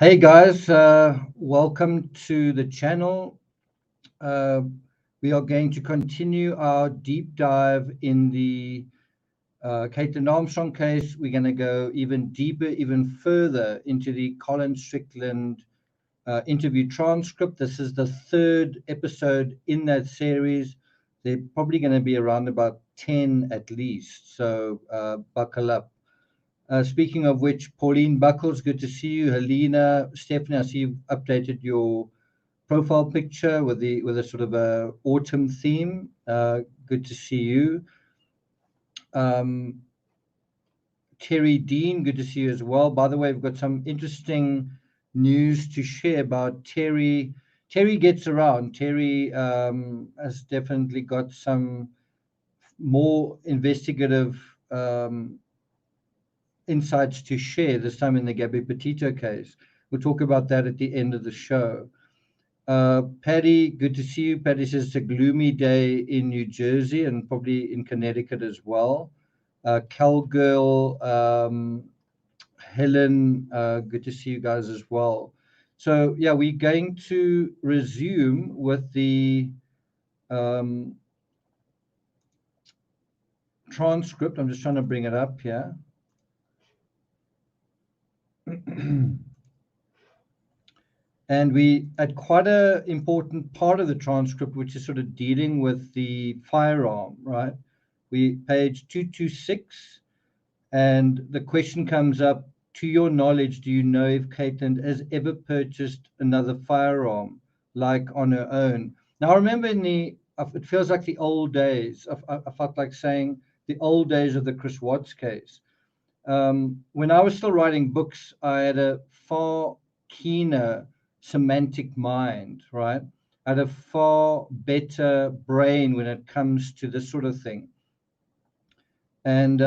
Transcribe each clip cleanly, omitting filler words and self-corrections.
Hey guys, welcome to the channel. We are going to continue our deep dive in the Caitlin Armstrong case. We're going to go even deeper, even further into the Colin Strickland interview transcript. This is the third episode in that series. They're probably going to be around about 10 at least, so buckle up. Speaking of which, Pauline Buckles, good to see you. Helena, Stephanie, I see you've updated your profile picture with a sort of a autumn theme. Good to see you. Terry Dean, good to see you as well. By the way, we've got some interesting news to share about Terry. Terry gets around. Terry has definitely got some more investigative insights to share, this time in the Gabby Petito case. We'll talk about that at the end of the show. Patty, good to see you. Patty says it's a gloomy day in New Jersey and probably in Connecticut as well. Calgirl, Helen, good to see you guys as well. So yeah, we're going to resume with the transcript. I'm just trying to bring it up here. And we at quite an important part of the transcript, which is sort of dealing with the firearm, right? We page 226, and the question comes up: to your knowledge, do you know if Caitlin has ever purchased another firearm, like on her own? Now, I remember it feels like the old days. I felt like saying the old days of the Chris Watts case. When I was still writing books, I had a far keener semantic mind, right? I had a far better brain when it comes to this sort of thing. And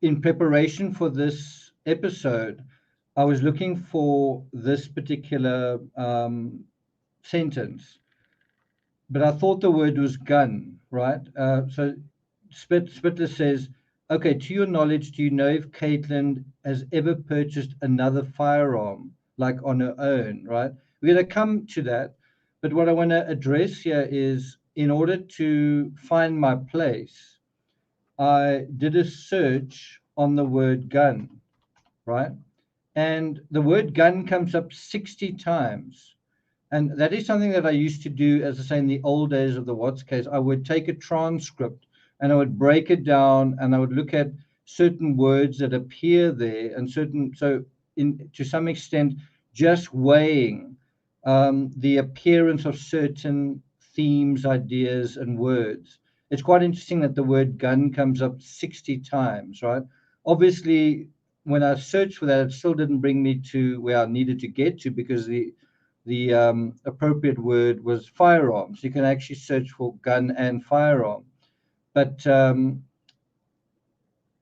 in preparation for this episode, I was looking for this particular sentence, but I thought the word was gun, right? So Spittler says, okay, to your knowledge, do you know if Caitlin has ever purchased another firearm, like on her own, right? We're going to come to that. But what I want to address here is, in order to find my place, I did a search on the word gun, right? And the word gun comes up 60 times. And that is something that I used to do, as I say, in the old days of the Watts case. I would take a transcript and I would break it down and I would look at certain words that appear there and to some extent, just weighing the appearance of certain themes, ideas, and words. It's quite interesting that the word gun comes up 60 times, right? Obviously, when I searched for that, it still didn't bring me to where I needed to get to, because the appropriate word was firearms. You can actually search for gun and firearm. But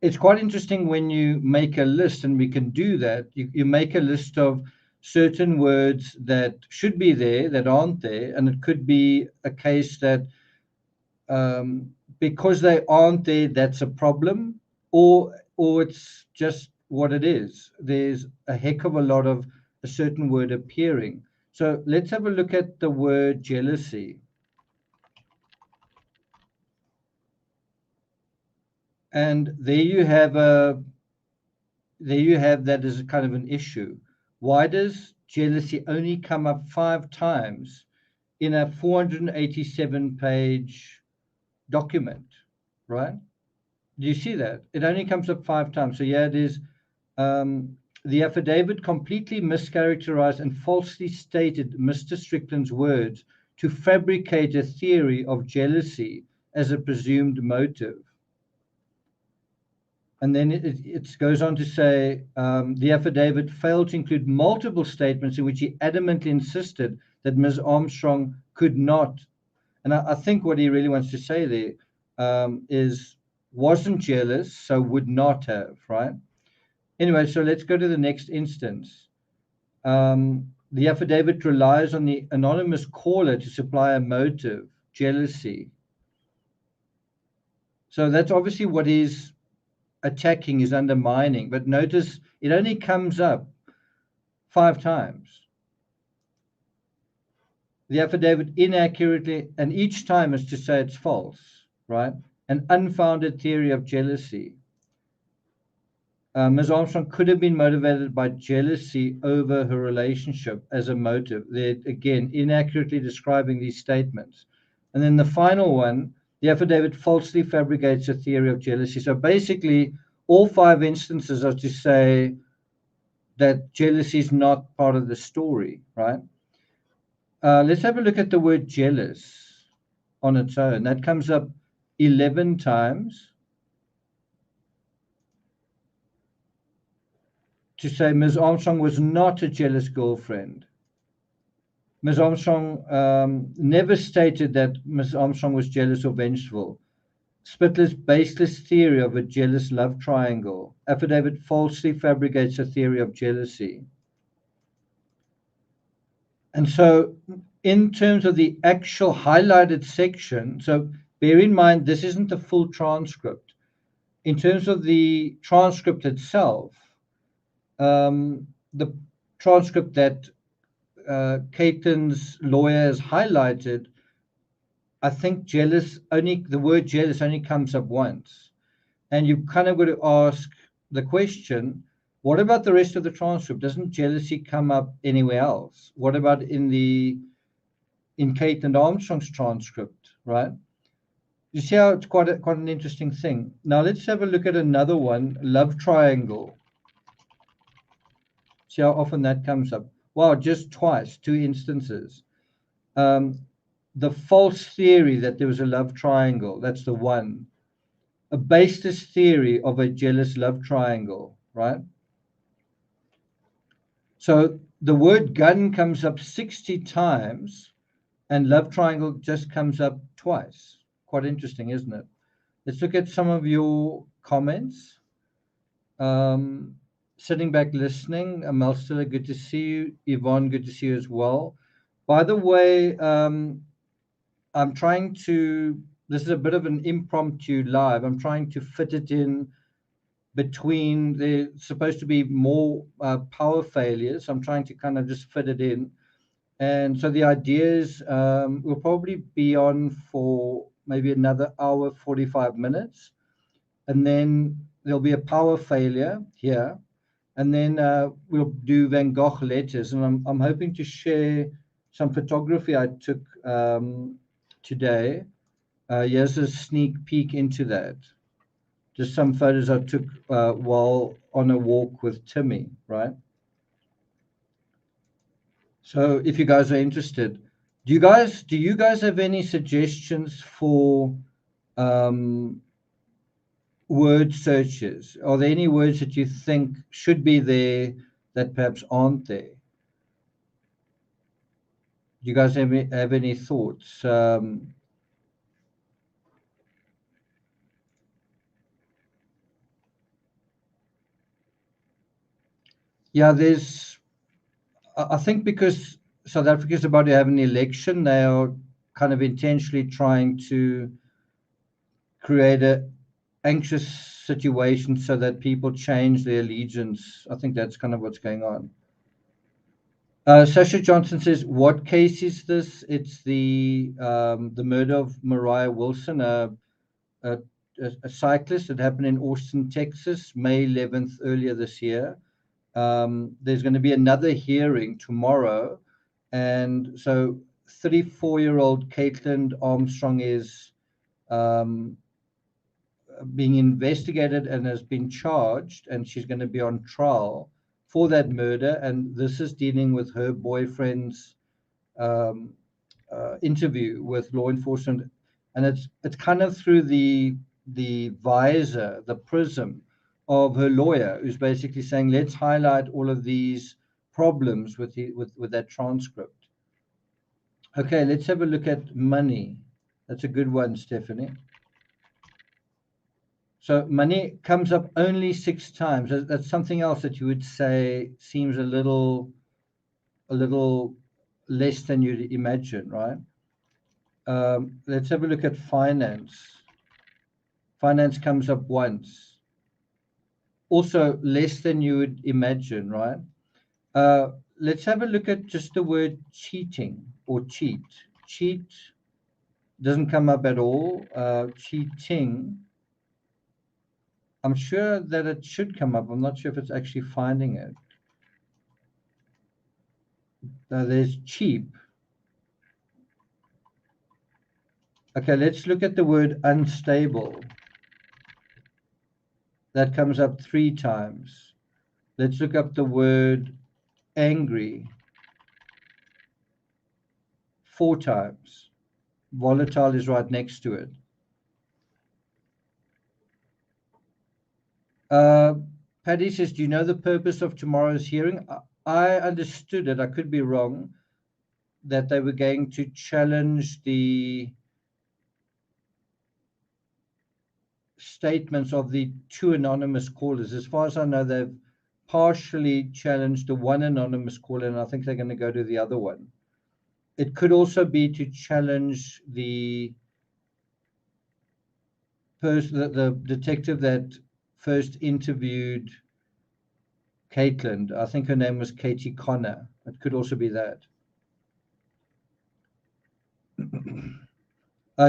it's quite interesting when you make a list, and we can do that. You make a list of certain words that should be there that aren't there, and it could be a case that because they aren't there, that's a problem, or it's just what it is. There's a heck of a lot of a certain word appearing. So let's have a look at the word jealousy. And there you have that as a kind of an issue. Why does jealousy only come up 5 times in a 487-page document, right? Do you see that? It only comes up 5 times. So yeah, it is. The affidavit completely mischaracterized and falsely stated Mr. Strickland's words to fabricate a theory of jealousy as a presumed motive. And then it goes on to say the affidavit failed to include multiple statements in which he adamantly insisted that Ms. Armstrong could not. And I think what he really wants to say there is wasn't jealous, so would not have, right? Anyway, so let's go to the next instance. The affidavit relies on the anonymous caller to supply a motive, jealousy. So that's obviously what he's attacking, is undermining. But notice it only comes up 5 times. The affidavit inaccurately, and each time is to say it's false, right? An unfounded theory of jealousy. Ms. Armstrong could have been motivated by jealousy over her relationship as a motive. They're, again, inaccurately describing these statements. And then the final one, the affidavit falsely fabricates a theory of jealousy. So basically, all 5 instances are to say that jealousy is not part of the story, right? Let's have a look at the word jealous on its own. That comes up 11 times to say Ms. Armstrong was not a jealous girlfriend. Ms. Armstrong never stated that Ms. Armstrong was jealous or vengeful. Spittler's baseless theory of a jealous love triangle. Affidavit falsely fabricates a theory of jealousy. And so in terms of the actual highlighted section, so bear in mind, this isn't the full transcript. In terms of the transcript itself, the transcript that Caitlin's lawyer has highlighted, I think the word jealous only comes up once. And you've kind of got to ask the question, what about the rest of the transcript? Doesn't jealousy come up anywhere else? What about in Caitlin Armstrong's transcript, right? You see how it's quite an interesting thing. Now let's have a look at another one, love triangle. See how often that comes up. Wow, just twice, 2 instances. The false theory that there was a love triangle, that's the one. A baseless theory of a jealous love triangle, right? So the word gun comes up 60 times and love triangle just comes up twice. Quite interesting, isn't it? Let's look at some of your comments. Sitting back listening. Melstella, good to see you. Yvonne, good to see you as well. By the way, I'm trying to, this is a bit of an impromptu live. I'm trying to fit it in between, there's supposed to be more power failures. I'm trying to kind of just fit it in. And so the idea is we'll probably be on for maybe another hour, 45 minutes. And then there'll be a power failure here. And then we'll do Van Gogh letters. And I'm hoping to share some photography I took today. Here's a sneak peek into that. Just some photos I took while on a walk with Timmy, right? So if you guys are interested, do you guys have any suggestions for word searches? Are there any words that you think should be there that perhaps aren't there? Do you guys have any thoughts? Yeah, I think because South Africa is about to have an election, they are kind of intentionally trying to create an anxious situation so that people change their allegiance. I think that's kind of what's going on. Sasha Johnson says, "What case is this?" It's the murder of Mariah Wilson, a cyclist. It happened in Austin, Texas, May 11th, earlier this year. There's going to be another hearing tomorrow, and so 34-year-old Caitlin Armstrong is being investigated and has been charged, and she's going to be on trial for that murder. And this is dealing with her boyfriend's interview with law enforcement, and it's kind of through the visor, the prism of her lawyer, who's basically saying, let's highlight all of these problems with that transcript. Okay, let's have a look at money. That's a good one, Stephanie. So money comes up only 6 times. That's something else that you would say seems a little less than you'd imagine, right? Let's have a look at finance. Finance comes up once. Also less than you would imagine, right? Let's have a look at just the word cheating or cheat. Cheat doesn't come up at all. Cheating, I'm sure that it should come up. I'm not sure if it's actually finding it. There's cheap. Okay, let's look at the word unstable. That comes up 3 times. Let's look up the word angry 4 times. Volatile is right next to it. Paddy says, do you know the purpose of tomorrow's hearing? I understood it, I could be wrong, that they were going to challenge the statements of the 2 anonymous callers. As far as I know, they've partially challenged the 1 anonymous caller, and I think they're going to go to the other one. It could also be to challenge the the detective that first interviewed Caitlin. I think her name was Katie Connor. It could also be that.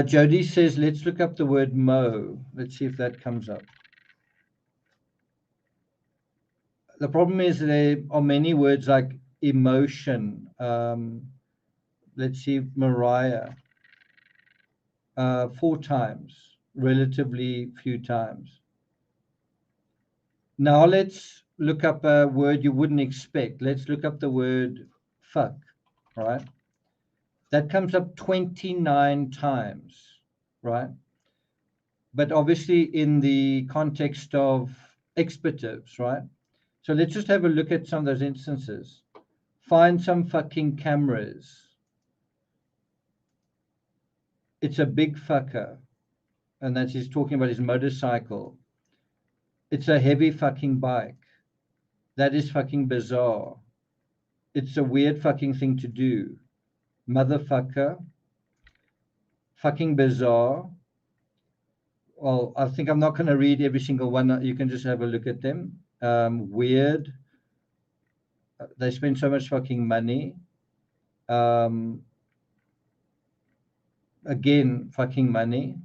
Jody says, let's look up the word mo. Let's see if that comes up. The problem is there are many words like emotion. Let's see, Mariah. 4 times, relatively few times. Now let's look up a word you wouldn't expect. Let's look up the word fuck, right? That comes up 29 times, right? But obviously in the context of expletives, right? So let's just have a look at some of those instances. Find some fucking cameras. It's a big fucker. And that's he's talking about his motorcycle. It's a heavy fucking bike. That is fucking bizarre. It's a weird fucking thing to do. Motherfucker. Fucking bizarre. Well, I think I'm not going to read every single one. You can just have a look at them. Weird. They spend so much fucking money. Again, fucking money.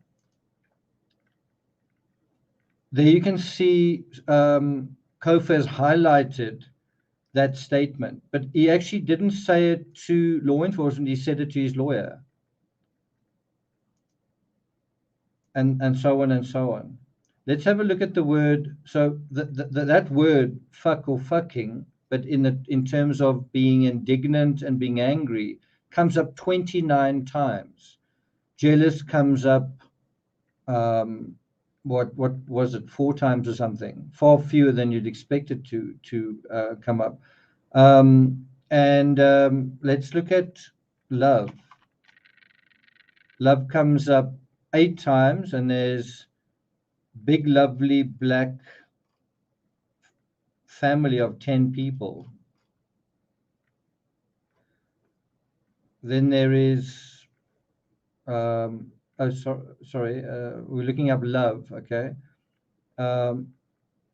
There you can see Kofa has highlighted that statement, but he actually didn't say it to law enforcement. He said it to his lawyer. And so on and so on. Let's have a look at the word. So that word fuck or fucking, but in terms of being indignant and being angry, comes up 29 times. Jealous comes up, what was it, 4 times or something? Far fewer than you'd expect it to come up. Let's look at love. Love comes up 8 times, and there's big, lovely black family of 10 people. Then there is, we're looking up love, okay?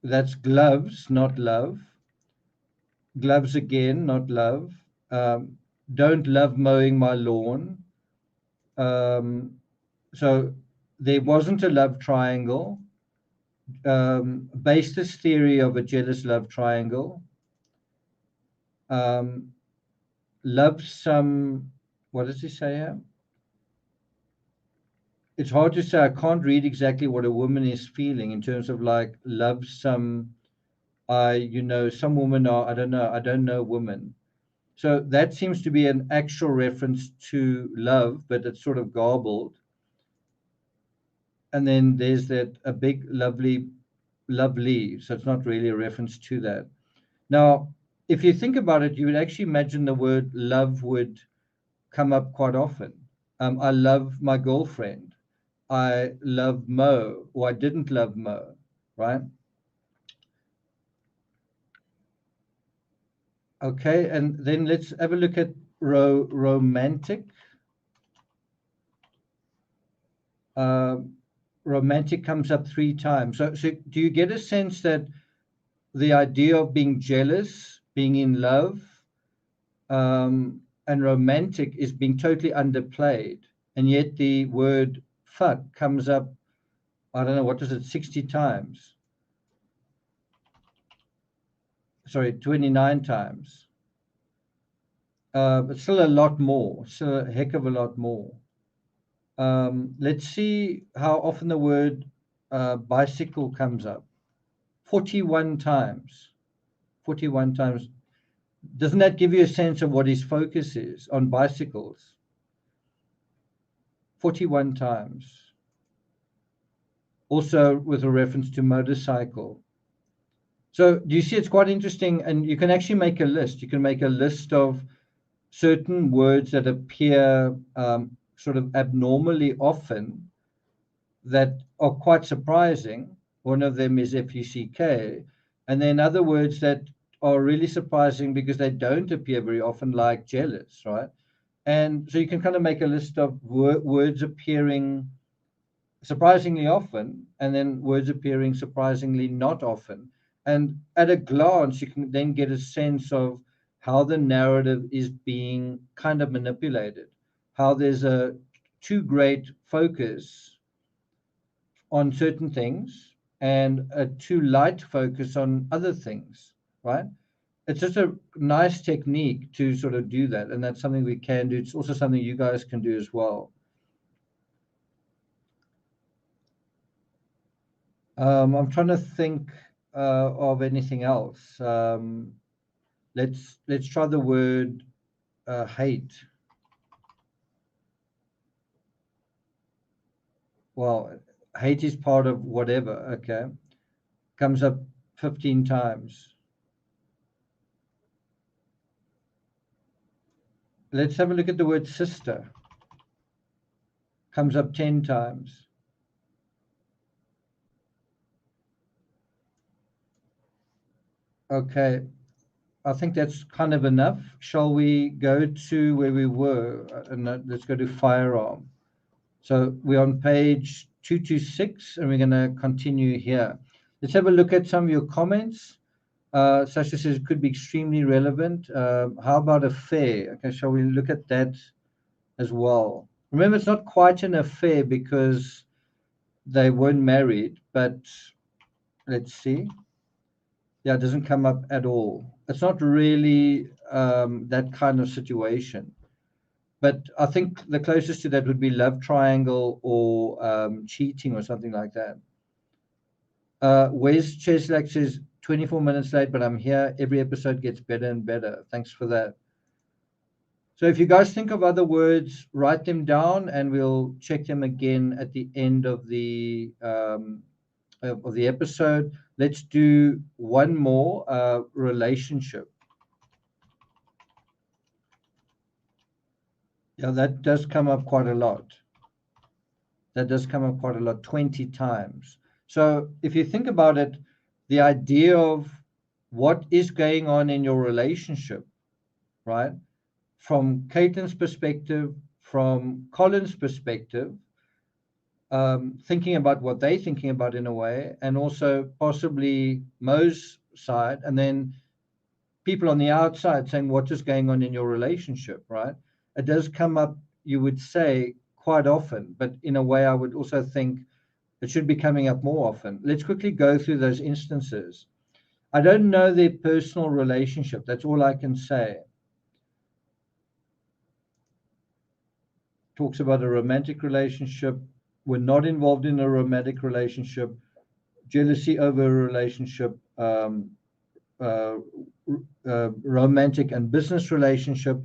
That's gloves, not love. Gloves again, not love. Don't love mowing my lawn. So there wasn't a love triangle. Based this theory of a jealous love triangle. Love some, what does he say here? It's hard to say. I can't read exactly what a woman is feeling in terms of like love some, some women are, I don't know women. So that seems to be an actual reference to love, but it's sort of garbled. And then there's that a big, lovely, so it's not really a reference to that. Now, if you think about it, you would actually imagine the word love would come up quite often. I love my girlfriend. I love Mo, or I didn't love Mo, right? Okay, and then let's have a look at romantic. Romantic comes up 3 times. So do you get a sense that the idea of being jealous being in love, and romantic is being totally underplayed. And yet the word fuck comes up, I don't know, what is it, 60 times? Sorry, 29 times. But still a lot more, still a heck of a lot more. Let's see how often the word bicycle comes up. 41 times. 41 times. Doesn't that give you a sense of what his focus is on bicycles? 41 times. Also with a reference to motorcycle. So do you see it's quite interesting, and you can actually make a list. You can make a list of certain words that appear sort of abnormally often that are quite surprising. One of them is FUCK. And then other words that are really surprising because they don't appear very often, like jealous, right? And so you can kind of make a list of words appearing surprisingly often, and then words appearing surprisingly not often. And at a glance, you can then get a sense of how the narrative is being kind of manipulated, how there's a too great focus on certain things and a too light focus on other things, right? It's just a nice technique to sort of do that. And that's something we can do. It's also something you guys can do as well. I'm trying to think of anything else. Let's try the word hate. Well, hate is part of whatever. Okay, comes up 15 times. Let's have a look at the word sister. Comes up 10 times. Okay, I think that's kind of enough. Shall we go to where we were? And let's go to firearm. So we're on page 226, and we're going to continue here. Let's have a look at some of your comments. Sasha says it could be extremely relevant. How about affair? Okay, shall we look at that as well? Remember, it's not quite an affair because they weren't married, but let's see. Yeah, it doesn't come up at all. It's not really that kind of situation. But I think the closest to that would be love triangle or cheating or something like that. Wes Cheslak says 24 minutes late, but I'm here. Every episode gets better and better. Thanks for that. So if you guys think of other words, write them down, and we'll check them again at the end of the episode. Let's do one more, relationship. Yeah, that does come up quite a lot. That does come up quite a lot, 20 times. So if you think about it, the idea of what is going on in your relationship, right? From Caitlin's perspective, from Colin's perspective, thinking about what they're thinking about in a way, and also possibly Mo's side, and then people on the outside saying what is going on in your relationship, right? It does come up, you would say, quite often, but in a way I would also think it should be coming up more often. Let's quickly go through those instances. I don't know their personal relationship. That's all I can say. Talks about a romantic relationship. We're not involved in a romantic relationship. Jealousy over a relationship. Romantic and business relationship.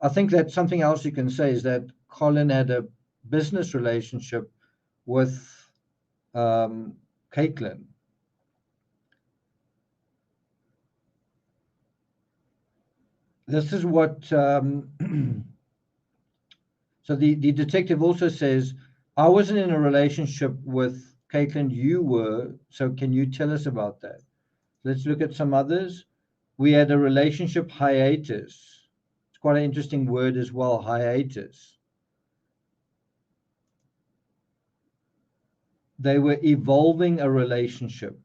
I think that something else you can say is that Colin had a business relationship with Caitlin. This is what so the detective also says, I wasn't in a relationship with Caitlin, you were, so can you tell us about that? Let's look at some others. We had a relationship hiatus. It's quite an interesting word as well, hiatus. They were evolving a relationship.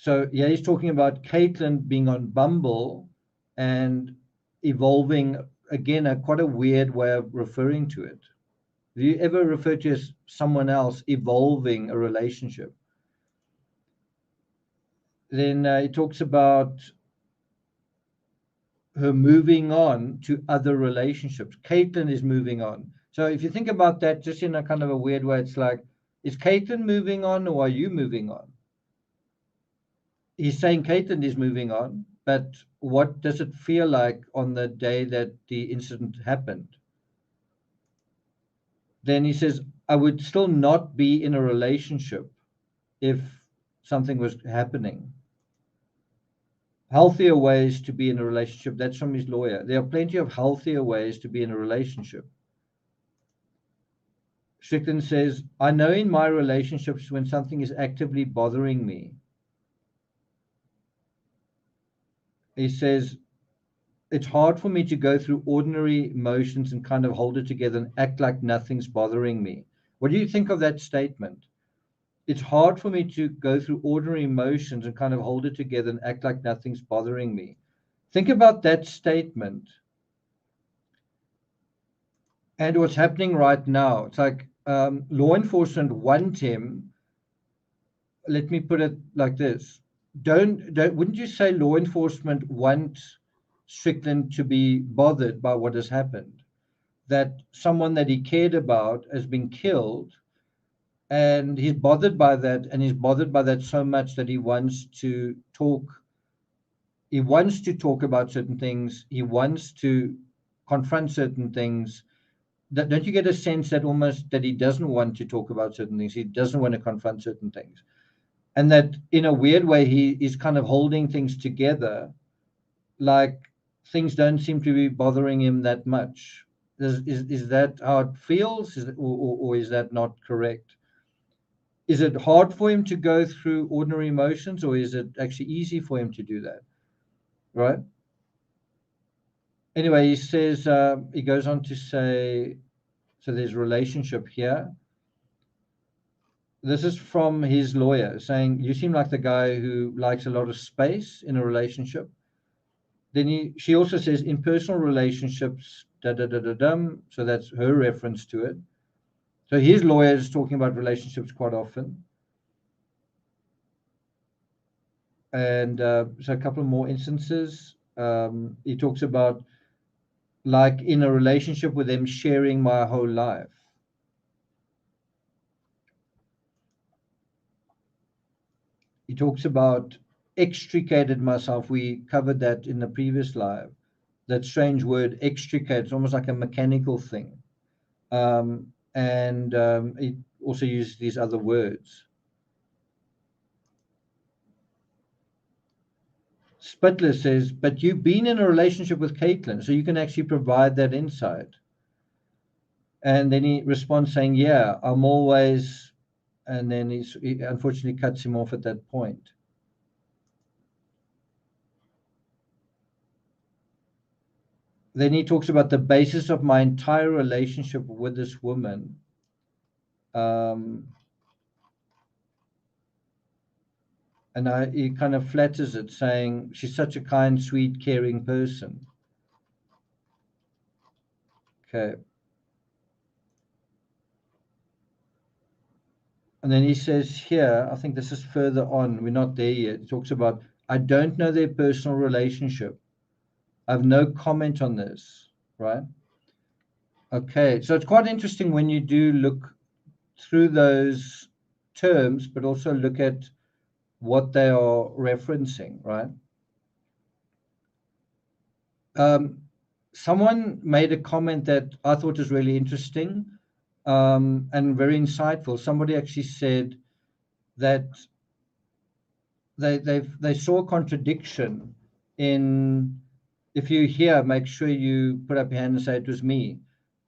So yeah, he's talking about Caitlin being on Bumble and evolving, again, quite a weird way of referring to it. Do you ever refer to as someone else evolving a relationship? Then he talks about her moving on to other relationships. Caitlin is moving on. So if you think about that just in a kind of a weird way, it's like, is Caitlin moving on or are you moving on? He's saying Caitlin is moving on, but what does it feel like on the day that the incident happened? Then he says, I would still not be in a relationship if something was happening. Healthier ways to be in a relationship. That's from his lawyer. There are plenty of healthier ways to be in a relationship. Strickland says, I know in my relationships when something is actively bothering me. He says, it's hard for me to go through ordinary emotions and kind of hold it together and act like nothing's bothering me. What do you think of that statement? It's hard for me to go through ordinary emotions and kind of hold it together and act like nothing's bothering me. Think about that statement and what's happening right now. It's like law enforcement want him. Let me put it like this. Wouldn't you say law enforcement want Strickland to be bothered by what has happened? That someone that he cared about has been killed, and he's bothered by that, and he's bothered by that so much that he wants to talk. He wants to talk about certain things. He wants to confront certain things. Don't you get a sense that almost that he doesn't want to talk about certain things? He doesn't want to confront certain things. And that in a weird way, he is kind of holding things together, like things don't seem to be bothering him that much. Is that how it feels? Or is that not correct? Is it hard for him to go through ordinary emotions, or is it actually easy for him to do that? Right? Anyway, he says, he goes on to say, so there's relationship here. This is from his lawyer saying, you seem like the guy who likes a lot of space in a relationship. Then she also says, in personal relationships, da da da da dum. So that's her reference to it. So his lawyer is talking about relationships quite often. And so a couple of more instances. He talks about, like, in a relationship with them, sharing my whole life. He talks about extricated myself. We covered that in the previous live. That strange word, extricate. It's almost like a mechanical thing. He also uses these other words. Spittler says, but you've been in a relationship with Caitlin, so you can actually provide that insight. And then he responds saying, yeah, I'm always, and then he unfortunately cuts him off at that point. Then he talks about the basis of my entire relationship with this woman. And he kind of flatters it, saying she's such a kind, sweet, caring person. Okay. And then he says here, I think this is further on, we're not there yet. He talks about, I don't know their personal relationship. I have no comment on this, right? Okay, so it's quite interesting when you do look through those terms, but also look at what they are referencing, right? Someone made a comment that I thought was really interesting and very insightful. Somebody actually said that they saw a contradiction in, if you hear, make sure you put up your hand and say it was me.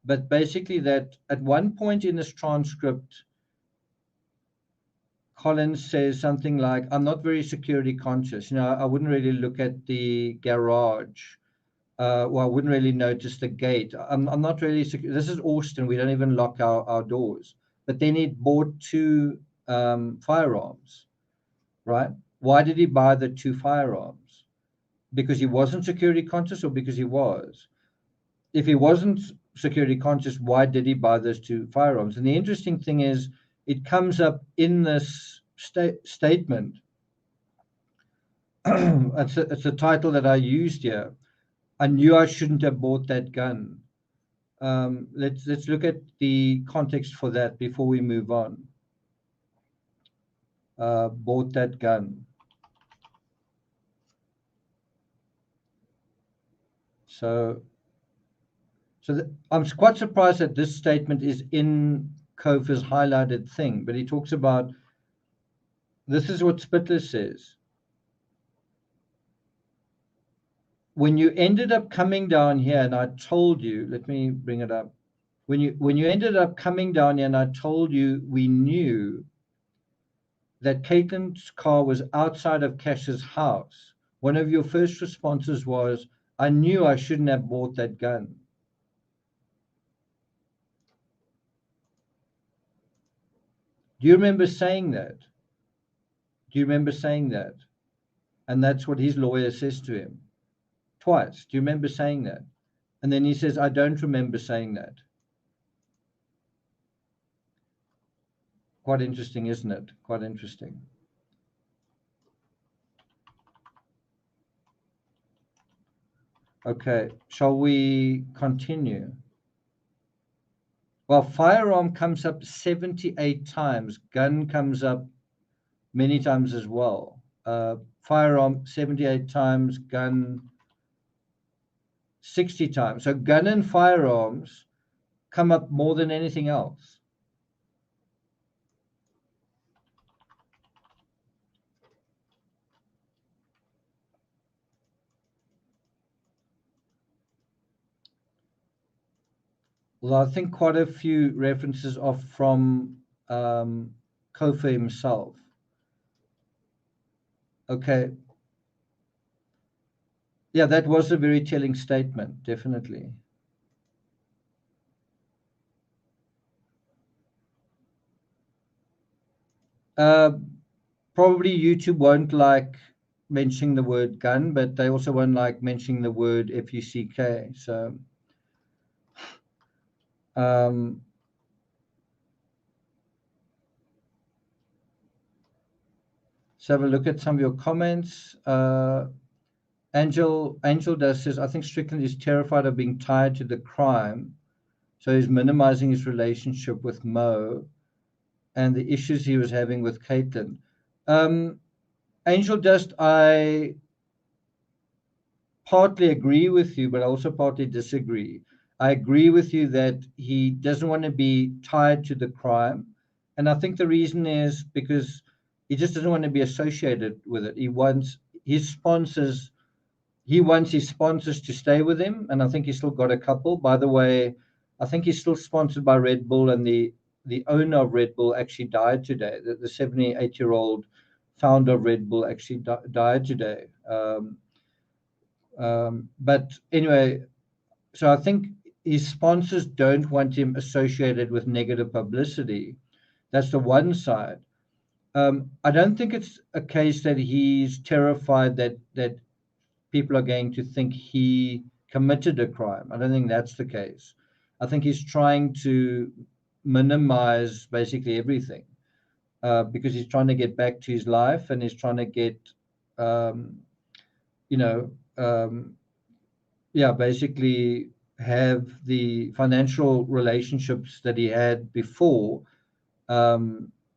But basically that at one point in this transcript, Colin says something like, I'm not very security conscious. I wouldn't really look at the garage. Well, I wouldn't really notice the gate. I'm not really secure. This is Austin. We don't even lock our doors. But then he bought two firearms, right? Why did he buy the 2 firearms? Because he wasn't security conscious or because he was? If he wasn't security conscious, why did he buy those 2 firearms? And the interesting thing is, it comes up in this statement. It's a title that I used here. I knew I shouldn't have bought that gun. Let's look at the context for that before we move on. Bought that gun. So I'm quite surprised that this statement is in Kofer's highlighted thing, but he talks about, this is what Spittler says. When you ended up coming down here and I told you, let me bring it up. When you ended up coming down here and I told you we knew that Caitlin's car was outside of Cash's house, one of your first responses was, I knew I shouldn't have bought that gun. Do you remember saying that? Do you remember saying that? And that's what his lawyer says to him. Twice. Do you remember saying that? And then he says, I don't remember saying that. Quite interesting, isn't it? Quite interesting. Okay, shall we continue? Well, firearm comes up 78 times. Gun comes up many times as well. Firearm 78 times, gun 60 times. So gun and firearms come up more than anything else. Well, I think quite a few references are from Kofer himself. Okay. Yeah, that was a very telling statement, definitely. Probably YouTube won't like mentioning the word gun, but they also won't like mentioning the word FUCK. So let's have a look at some of your comments. Angel does says, I think Strickland is terrified of being tied to the crime, so he's minimizing his relationship with Mo and the issues he was having with Caitlin. Angel Dust, I partly agree with you, but I also partly disagree. I agree with you that he doesn't want to be tied to the crime. And I think the reason is because he just doesn't want to be associated with it. He wants his sponsors to stay with him. And I think he's still got a couple. By the way, I think he's still sponsored by Red Bull, and the owner of Red Bull actually died today. The 78-year-old founder of Red Bull actually died today. But anyway, so I think his sponsors don't want him associated with negative publicity. That's the one side. I don't think it's a case that he's terrified that people are going to think he committed a crime. I don't think that's the case. I think he's trying to minimize basically everything because he's trying to get back to his life, and he's trying to get, basically have the financial relationships that he had before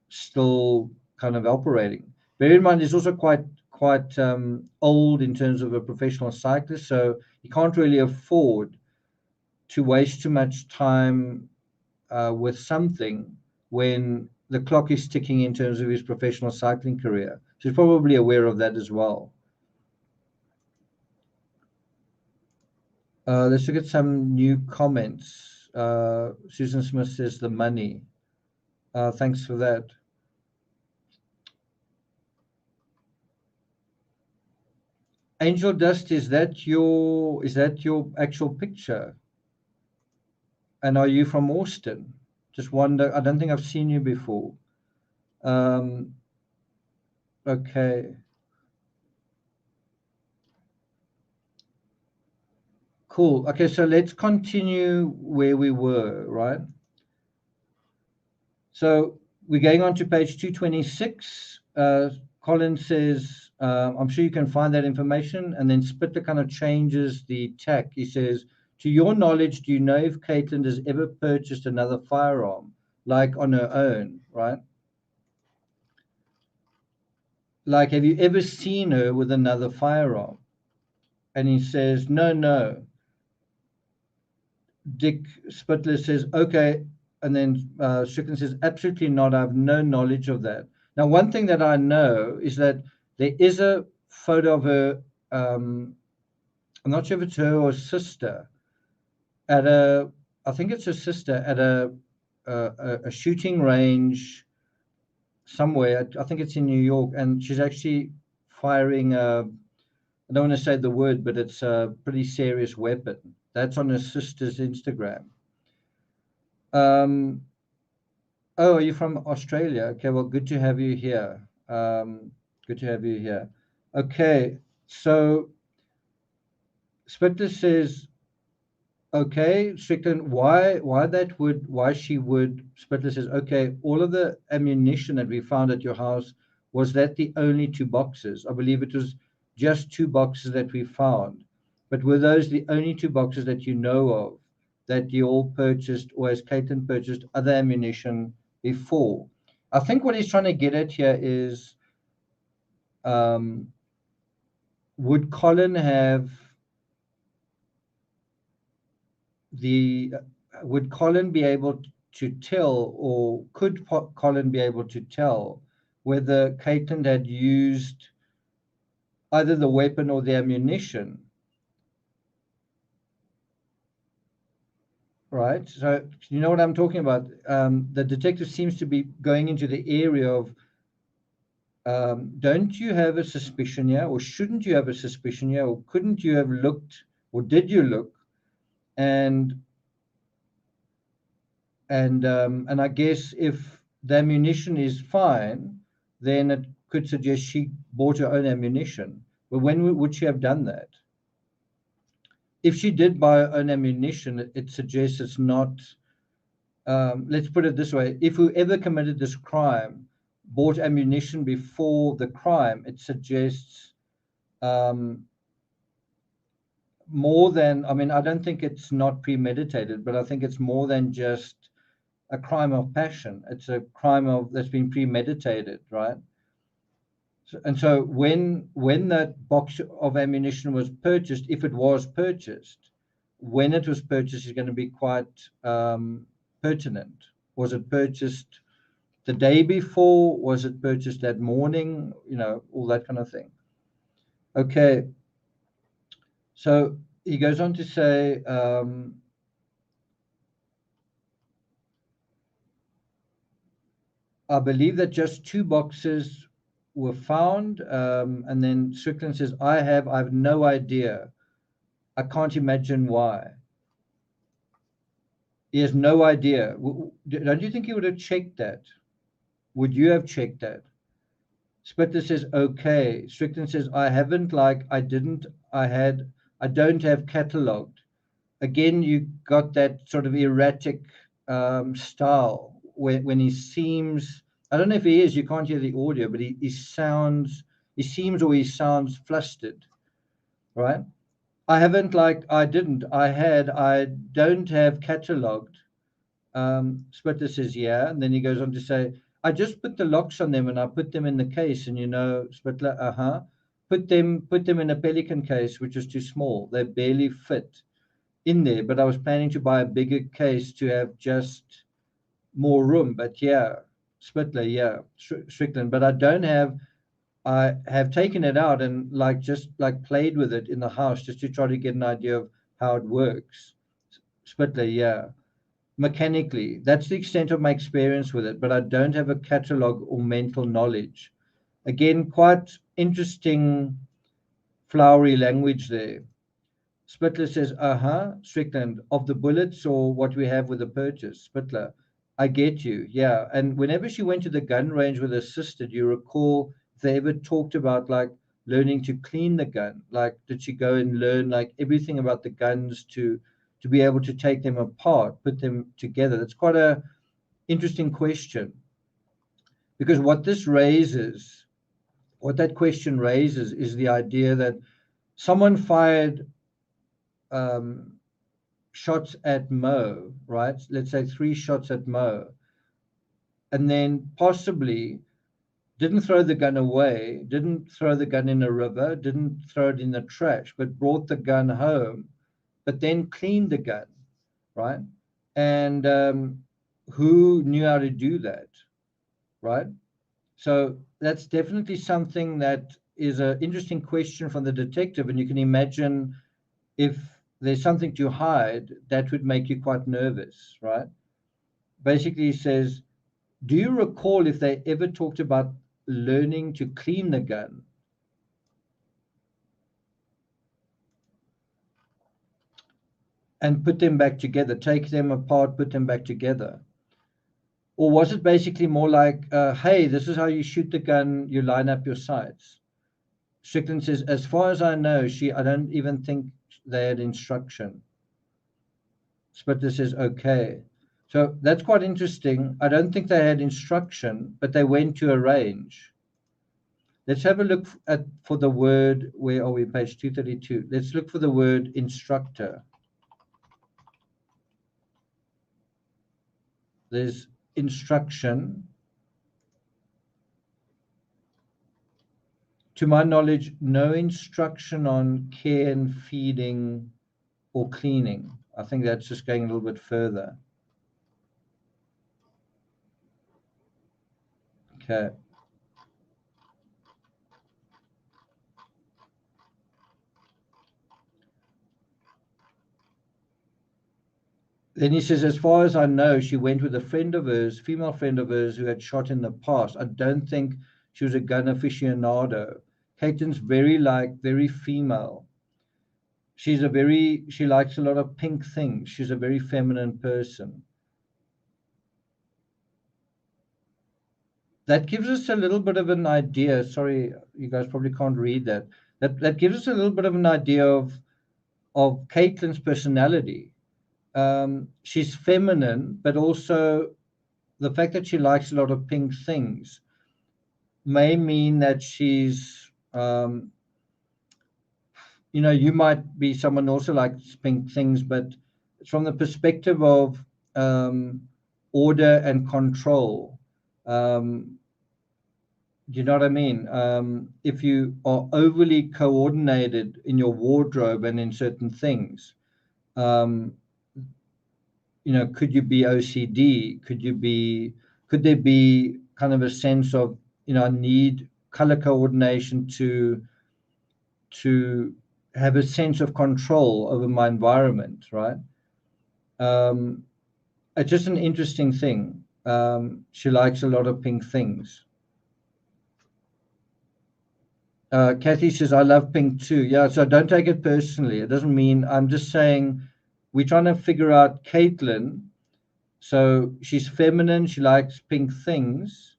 still kind of operating. Bear in mind, he's also quite old in terms of a professional cyclist, so he can't really afford to waste too much time with something when the clock is ticking in terms of his professional cycling career. So he's probably aware of that as well. Let's look at some new comments. Susan Smith says the money. Thanks for that. Angel Dust, is that your actual picture? And are you from Austin? Just wonder. I don't think I've seen you before. Okay. Cool. Okay, so let's continue where we were, right? So we're going on to page 226. Colin says, I'm sure you can find that information. And then Spittler kind of changes the tack. He says, to your knowledge, do you know if Caitlin has ever purchased another firearm, like on her own, right? Like, have you ever seen her with another firearm? And he says, no. Dick Spittler says, okay. And then Strickland says, absolutely not. I have no knowledge of that. Now, one thing that I know is that there is a photo of her. I'm not sure if it's her or sister at I think it's her sister at a shooting range somewhere. I think it's in New York. And she's actually firing I don't want to say the word, but it's a pretty serious weapon. That's on her sister's Instagram. Oh, are you from Australia? Okay, well, good to have you here. Good to have you here. Okay, so Spittler says, okay, Strickland, why she would, Spittler says, okay, all of the ammunition that we found at your house, was that the only two boxes? I believe it was just two boxes that we found. But were those the only two boxes that you know of that you all purchased, or has Caitlin purchased other ammunition before? I think what he's trying to get at here is, would Colin have would Colin be able to tell, or could Colin be able to tell whether Caitlin had used either the weapon or the ammunition? Right. So you know what I'm talking about. The detective seems to be going into the area of, don't you have a suspicion here, or shouldn't you have a suspicion here, or couldn't you have looked, or did you look? And I guess if the ammunition is fine, then it could suggest she bought her own ammunition. But when would she have done that? If she did buy her own ammunition, it suggests it's not. Let's put it this way: if whoever committed this crime bought ammunition before the crime, it suggests more than. I mean, I don't think it's not premeditated, but I think it's more than just a crime of passion. It's a crime that's been premeditated, right? So when that box of ammunition was purchased, if it was purchased, when it was purchased is going to be quite pertinent. Was it purchased the day before? Was it purchased that morning? You know, all that kind of thing. Okay. So he goes on to say, I believe that just two boxes were found. And then Strickland says, I have no idea. I can't imagine why. He has no idea. Don't you think he would have checked that? Would you have checked that? Spittler says, okay. Strickland says, I haven't, I don't have catalogued. Again, you got that sort of erratic style when he seems, I don't know if he is, you can't hear the audio, but he sounds flustered, right? I haven't, I don't have catalogued. Spittler says, yeah. And then he goes on to say, I just put the locks on them and I put them in the case. And Spittler, put them in a Pelican case, which is too small. They barely fit in there, but I was planning to buy a bigger case to have just more room. But yeah, Spittler, yeah, Strickland. But I have taken it out and just played with it in the house just to try to get an idea of how it works. Spittler, yeah. Mechanically, that's the extent of my experience with it, but I don't have a catalog or mental knowledge. Again, quite interesting, flowery language there. Spittler says, Strickland, of the bullets or what we have with the purchase? Spittler, I get you, yeah. And whenever she went to the gun range with her sister, do you recall if they ever talked about learning to clean the gun? Like, did she go and learn like everything about the guns to be able to take them apart, put them together? That's quite a interesting question, because what that question raises is the idea that someone fired shots at Mo, right? Let's say 3 shots at Mo, and then possibly didn't throw the gun away, didn't throw the gun in a river, didn't throw it in the trash, but brought the gun home, but then cleaned the gun, right? And who knew how to do that, right? So that's definitely something that is an interesting question from the detective, and you can imagine if there's something to hide, that would make you quite nervous, right? Basically, he says, do you recall if they ever talked about learning to clean the gun? And put them back together, take them apart, put them back together? Or was it basically more like, hey, this is how you shoot the gun, you line up your sights? Strickland says, as far as I know, I don't even think they had instruction. Spitter says, okay. So that's quite interesting. I don't think they had instruction, but they went to a range. Let's have a look for the word. Where are we? Page 232. Let's look for the word instructor. There's instruction. To my knowledge, no instruction on care and feeding or cleaning. I think that's just going a little bit further. Okay. Then he says, as far as I know, she went with a friend of hers, female friend of hers, who had shot in the past. I don't think she was a gun aficionado. Caitlin's very female. She likes a lot of pink things. She's a very feminine person. That gives us a little bit of an idea. Sorry, you guys probably can't read that. That gives us a little bit of an idea of Caitlin's personality. She's feminine, but also the fact that she likes a lot of pink things may mean that she's, you might be someone who also likes pink things, but from the perspective of order and control. Do you know what I mean? If you are overly coordinated in your wardrobe and in certain things, could you be OCD? Could there be kind of a sense of, I need color coordination to have a sense of control over my environment, right? It's just an interesting thing. She likes a lot of pink things. Kathy says, I love pink too. Yeah, so don't take it personally. It doesn't mean, I'm just saying we're trying to figure out Caitlin. So she's feminine. She likes pink things.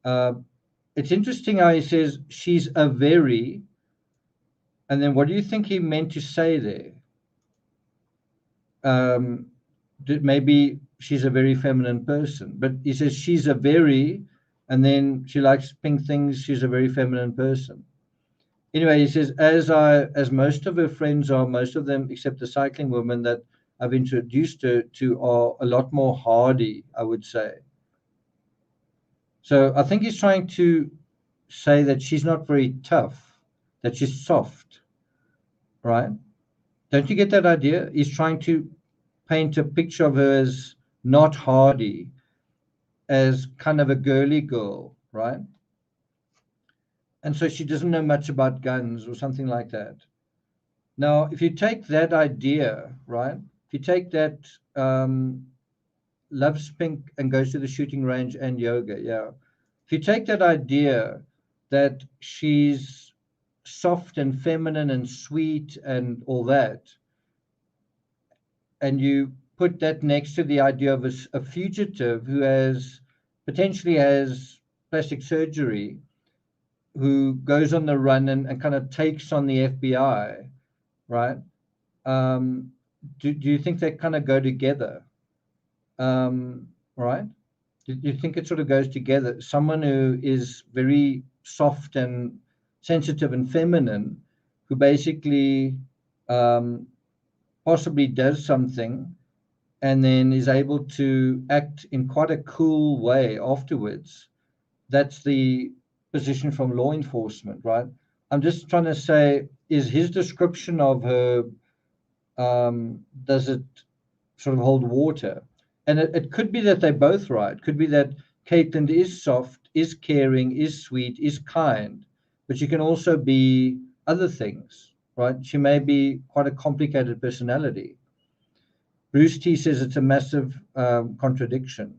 It's interesting how he says she's a very, and then what do you think he meant to say there? Maybe she's a very feminine person, but he says she's a very, and then she likes pink things. She's a very feminine person. Anyway, he says, as most of her friends are, most of them, except the cycling women that I've introduced her to, are a lot more hardy, I would say. So I think he's trying to say that she's not very tough, that she's soft, right? Don't you get that idea? He's trying to paint a picture of her as not hardy, as kind of a girly girl, right? And so she doesn't know much about guns or something like that. Now, if you take that idea, right? If you take that, loves pink and goes to the shooting range and yoga, yeah. If you take that idea that she's soft and feminine and sweet and all that, and you put that next to the idea of a fugitive who potentially has plastic surgery, who goes on the run and kind of takes on the FBI, right? Do you think they kind of go together? Right? Do you think it sort of goes together? Someone who is very soft and sensitive and feminine, who basically possibly does something and then is able to act in quite a cool way afterwards. That's the position from law enforcement, right? I'm just trying to say, is his description of her, does it sort of hold water? And it could be that they're both right. It could be that Caitlin is soft, is caring, is sweet, is kind, but she can also be other things, right? She may be quite a complicated personality. Bruce T says it's a massive contradiction.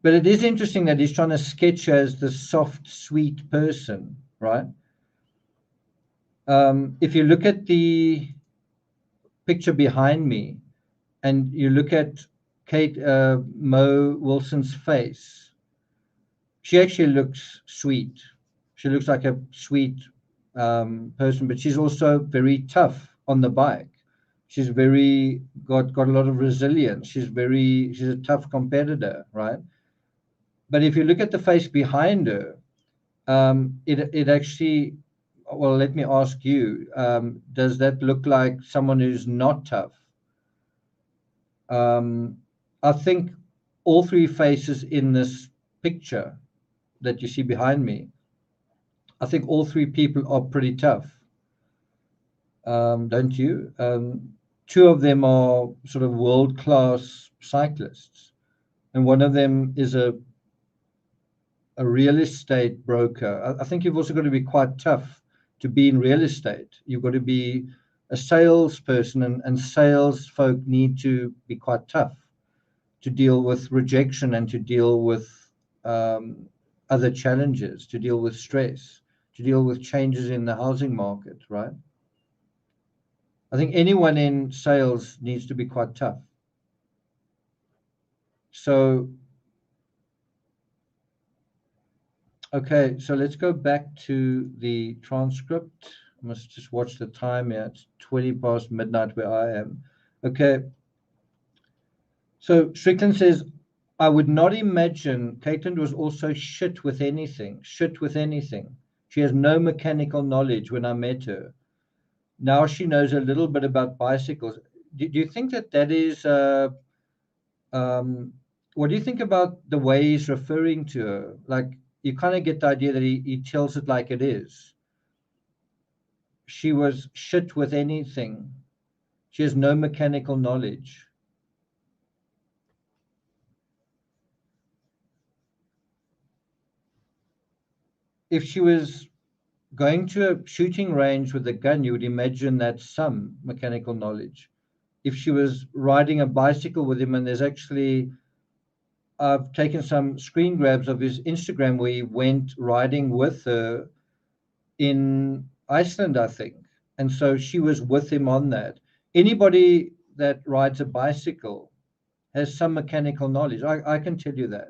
But it is interesting that he's trying to sketch her as the soft, sweet person, right? If you look at the picture behind me and you look at Mo Wilson's face, she actually looks sweet. She looks like a sweet person, but she's also very tough on the bike. She's very got a lot of resilience. She's a tough competitor, right? But if you look at the face behind her, it actually, well, let me ask you, does that look like someone who's not tough? I think all three faces in this picture that you see behind me, I think all three people are pretty tough. Don't you? Two of them are sort of world-class cyclists, and one of them is a real estate broker. I think you've also got to be quite tough to be in real estate. You've got to be a salesperson, and sales folk need to be quite tough to deal with rejection and to deal with other challenges, to deal with stress, to deal with changes in the housing market, right? I think anyone in sales needs to be quite tough. So, okay, so let's go back to the transcript. I must just watch the time here. It's 20 past midnight where I am. Okay. So Strickland says, I would not imagine Caitlin was also shit with anything. Shit with anything. She has no mechanical knowledge when I met her. Now she knows a little bit about bicycles. Do you think that is, what do you think about the way he's referring to her? Like, you kind of get the idea that he tells it like it is. She was shit with anything. She has no mechanical knowledge. If she was going to a shooting range with a gun, you would imagine that's some mechanical knowledge. If she was riding a bicycle with him, and there's actually, I've taken some screen grabs of his Instagram where he went riding with her in Iceland, I think. And so she was with him on that. Anybody that rides a bicycle has some mechanical knowledge. I can tell you that.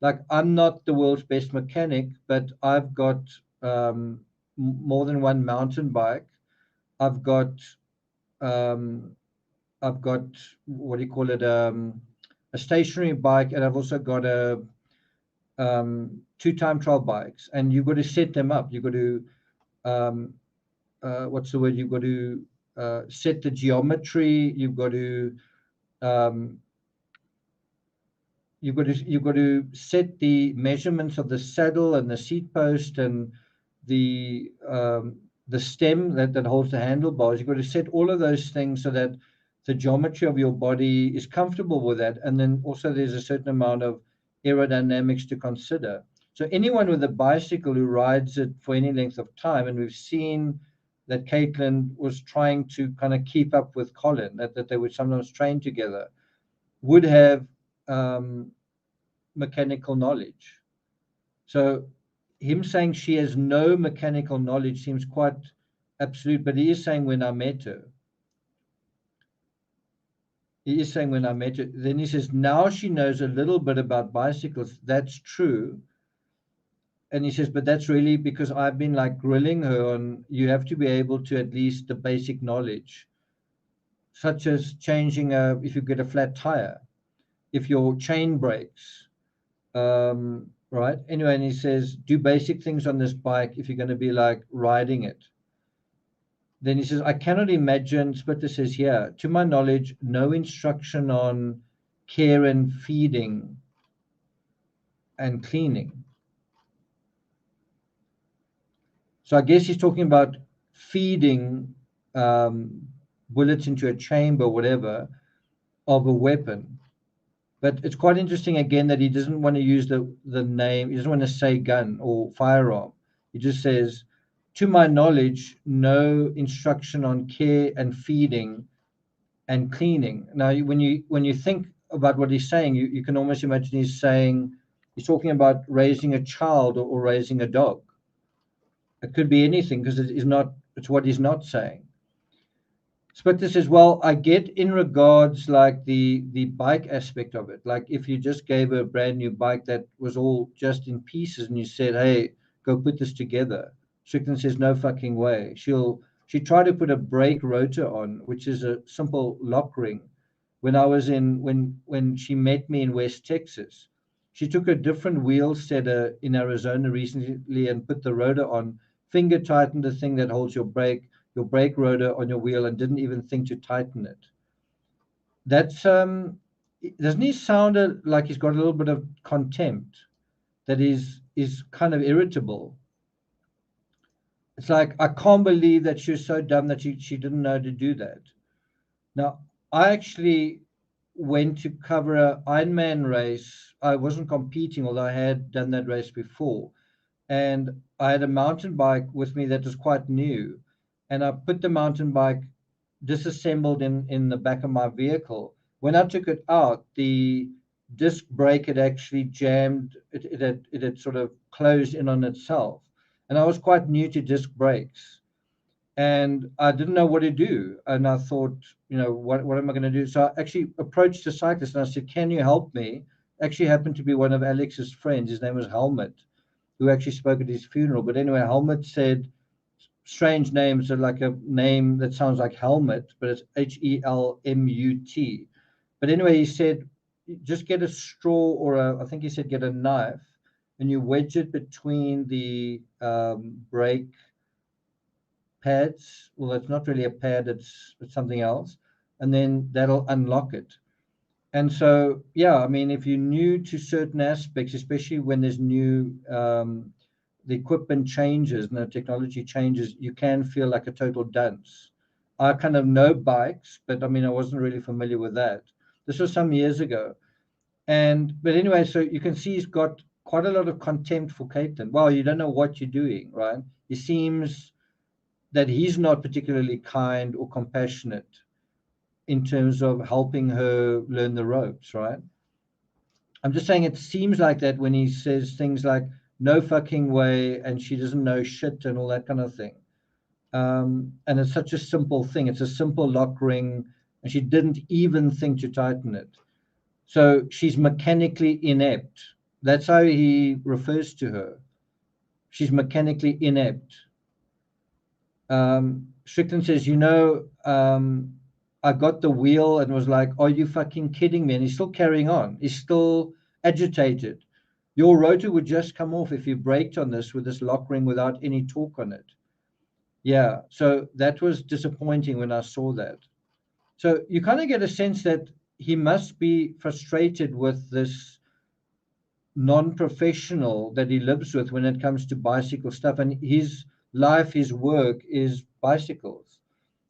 Like, I'm not the world's best mechanic, but I've got more than one mountain bike. I've got what do you call it? A stationary bike, and I've also got a two time trial bikes. And you've got to set them up. You've got to what's the word? You've got to set the geometry. You've got to set the measurements of the saddle and the seat post and the stem that holds the handlebars. You've got to set all of those things so that the geometry of your body is comfortable with that. And then also there's a certain amount of aerodynamics to consider. So anyone with a bicycle who rides it for any length of time, and we've seen that Caitlin was trying to kind of keep up with Colin, that they would sometimes train together, would have mechanical knowledge. So him saying she has no mechanical knowledge seems quite absolute, but he is saying when I met her. He is saying when I met her. Then he says, now she knows a little bit about bicycles. That's true. and he says, but that's really because I've been like grilling her on, you have to be able to at least the basic knowledge, such as changing if you get a flat tire, if your chain breaks, right? Anyway, and he says, do basic things on this bike if you're going to be like riding it. Then he says, I cannot imagine, Splitter says here, to my knowledge, no instruction on care and feeding and cleaning. So I guess he's talking about feeding bullets into a chamber, whatever, of a weapon. But it's quite interesting again that he doesn't want to use the name. He doesn't want to say gun or firearm. He just says, to my knowledge, no instruction on care and feeding and cleaning. Now, when you think about what he's saying, you can almost imagine he's talking about raising a child or raising a dog. It could be anything because it's what he's not saying. Splitter says, well, I get in regards like the bike aspect of it. Like if you just gave her a brand new bike that was all just in pieces and you said, hey, go put this together. Strickland says, no fucking way. She tried to put a brake rotor on, which is a simple lock ring. When she met me in West Texas, she took a different wheel setter in Arizona recently and put the rotor on, finger tightened the thing that holds your brake rotor on your wheel and didn't even think to tighten it. That's doesn't he sound like he's got a little bit of contempt, that is kind of irritable? It's like, I can't believe that she was so dumb that she didn't know to do that. Now, I actually went to cover an Ironman race. I wasn't competing, although I had done that race before. And I had a mountain bike with me that was quite new. And I put the mountain bike disassembled in the back of my vehicle. When I took it out, the disc brake had actually jammed. It had sort of closed in on itself. And I was quite new to disc brakes. And I didn't know what to do. And I thought, what am I going to do? So I actually approached the cyclist and I said, can you help me? Actually happened to be one of Alex's friends. His name was Helmut, who actually spoke at his funeral. But anyway, Helmut said, strange names, so like a name that sounds like helmet, but it's Helmut. But anyway, he said, just get a straw or I think he said, get a knife and you wedge it between the brake pads. Well, it's not really a pad, it's something else. And then that'll unlock it. And so, yeah, I mean, if you're new to certain aspects, especially when there's new, the equipment changes and the technology changes, you can feel like a total dunce. I kind of know bikes, but I mean, I wasn't really familiar with that. This was some years ago. But anyway, so you can see he's got quite a lot of contempt for Caitlin. Well, you don't know what you're doing, right? It seems that he's not particularly kind or compassionate in terms of helping her learn the ropes, right? I'm just saying it seems like that when he says things like no fucking way and she doesn't know shit and all that kind of thing. And it's such a simple thing. It's a simple lock ring and she didn't even think to tighten it. So she's mechanically inept. That's how he refers to her. She's mechanically inept. Strickland says, I got the wheel and was like, are you fucking kidding me? And he's still carrying on. He's still agitated. Your rotor would just come off if you braked on this with this lock ring without any torque on it. Yeah, so that was disappointing when I saw that. So you kind of get a sense that he must be frustrated with this non-professional that he lives with when it comes to bicycle stuff. And his life, his work is bicycles.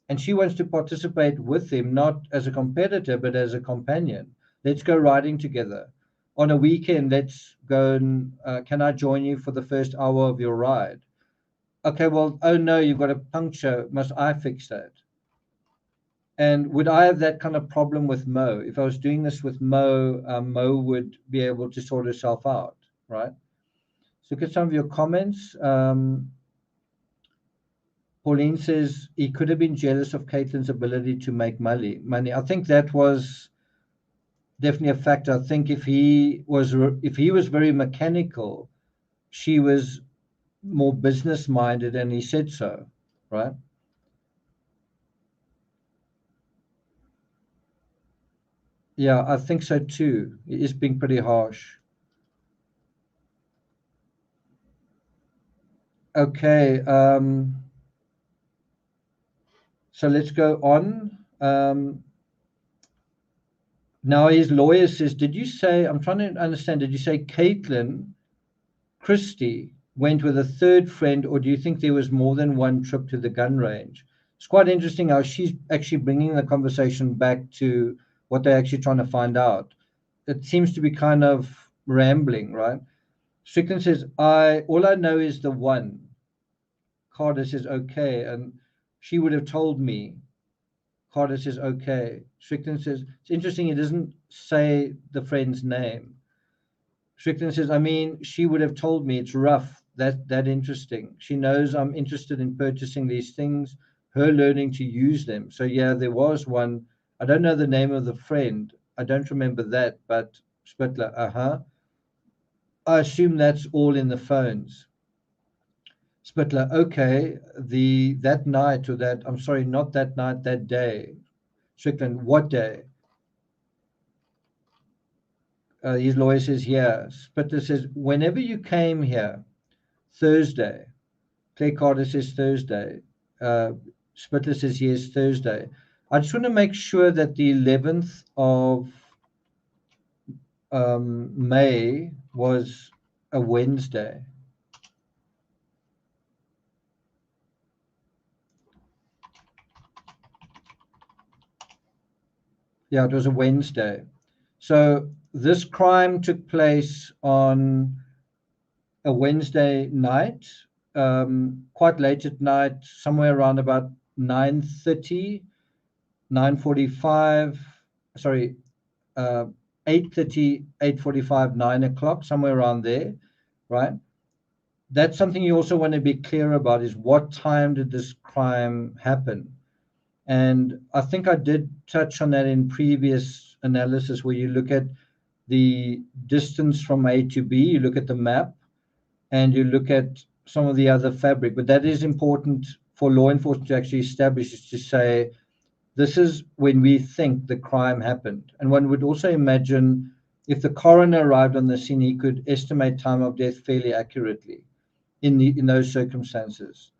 And she wants to participate with him, not as a competitor, but as a companion. Let's go riding together. On a weekend, let's go and can I join you for the first hour of your ride? Okay, well, oh no, you've got a puncture. Must I fix that? And would I have that kind of problem with Mo? If I was doing this with Mo, Mo would be able to sort herself out, right? So look at some of your comments. Pauline says he could have been jealous of Caitlin's ability to make money. I think that was definitely a factor. I think if he was very mechanical, she was more business minded, and he said so, right? Yeah, I think so too. It is being pretty harsh. Okay, so let's go on. Now his lawyer says, did you say, I'm trying to understand, did you say Caitlin Christie went with a third friend, or do you think there was more than one trip to the gun range? It's quite interesting how she's actually bringing the conversation back to what they're actually trying to find out. It seems to be kind of rambling, right? Strickland says, all I know is the one. Carter says, okay. And she would have told me. Carter says, okay. Strickland says, it's interesting, he doesn't say the friend's name. Strickland says, I mean, she would have told me. It's rough. That interesting. She knows I'm interested in purchasing these things, her learning to use them. So yeah, there was one. I don't know the name of the friend. I don't remember that, but Spittler, I assume that's all in the phones. Spittler, okay, that night, or that, I'm sorry, not that night, that day. Strickland, what day? His lawyer says, yeah. Spittler says, whenever you came here, Thursday. Clay Carter says Thursday. Spittler says yes, Thursday. I just want to make sure that the 11th of May was a Wednesday. Yeah, it was a Wednesday. So this crime took place on a Wednesday night, quite late at night, somewhere around about 9:30, 9:45, sorry, 8:30, 8:45, 9 o'clock, somewhere around there, right? That's something you also want to be clear about, is what time did this crime happen? And I think I did touch on that in previous analysis, where you look at the distance from A to B, you look at the map, and you look at some of the other fabric. But that is important for law enforcement to actually establish, is to say, this is when we think the crime happened. And one would also imagine, if the coroner arrived on the scene, he could estimate time of death fairly accurately in those circumstances.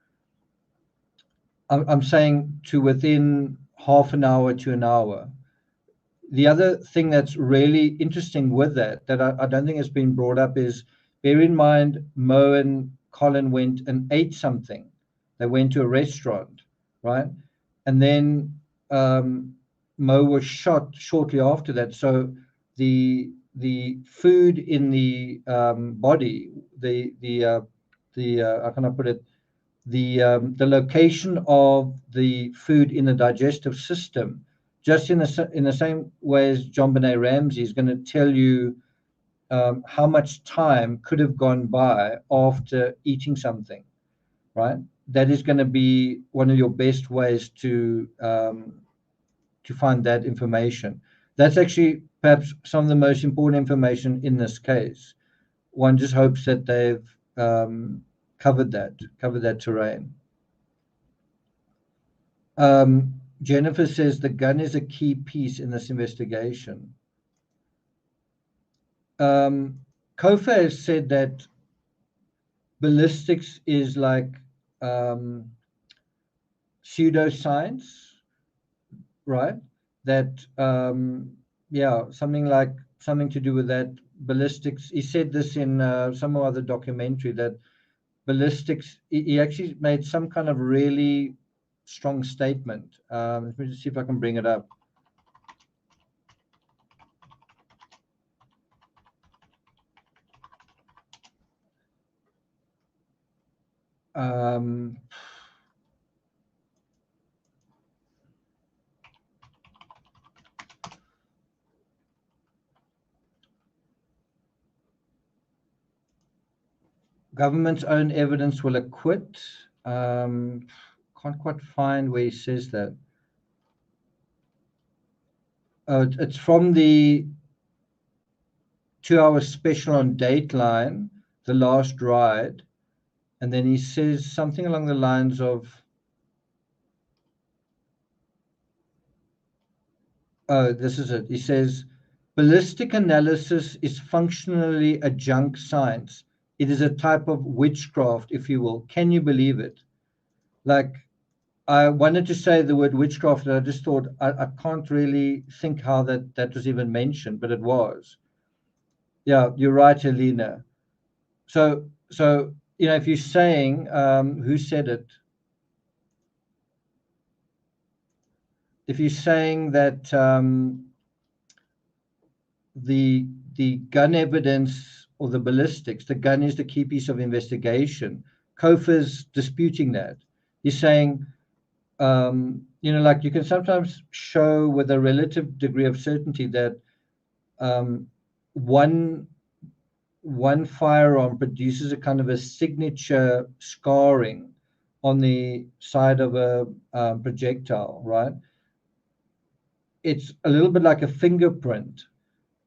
I'm saying to within half an hour to an hour. The other thing that's really interesting with that I don't think has been brought up, is, bear in mind, Mo and Colin went and ate something. They went to a restaurant, right? And then Mo was shot shortly after that. So the food in the body, how can I put it? The location of the food in the digestive system, just in the same way as John Benet Ramsey is going to tell you how much time could have gone by after eating something, right? That is going to be one of your best ways to find that information. That's actually perhaps some of the most important information in this case. One just hopes that they've covered that terrain. Jennifer says the gun is a key piece in this investigation. Kofa has said that ballistics is like pseudoscience, right? That yeah, something to do with that. Ballistics. He said this in some other documentary, that ballistics. He actually made some kind of really strong statement. Let me just see if I can bring it up. Government's own evidence will acquit. Can't quite find where he says that. It's from the 2-hour special on Dateline, the last ride, and then he says something along the lines of, oh, this is it. He says, ballistic analysis is functionally a junk science. It is a type of witchcraft, if you will. Can you believe it? Like, I wanted to say the word witchcraft, and I just thought I can't really think how that was even mentioned, but it was. Yeah, you're right, Helena. So if you're saying, who said it? If you're saying that the gun evidence or the ballistics, the gun is the key piece of investigation, Kofer's disputing that. He's saying, like you can sometimes show with a relative degree of certainty that one firearm produces a kind of a signature scarring on the side of a projectile, right? It's a little bit like a fingerprint,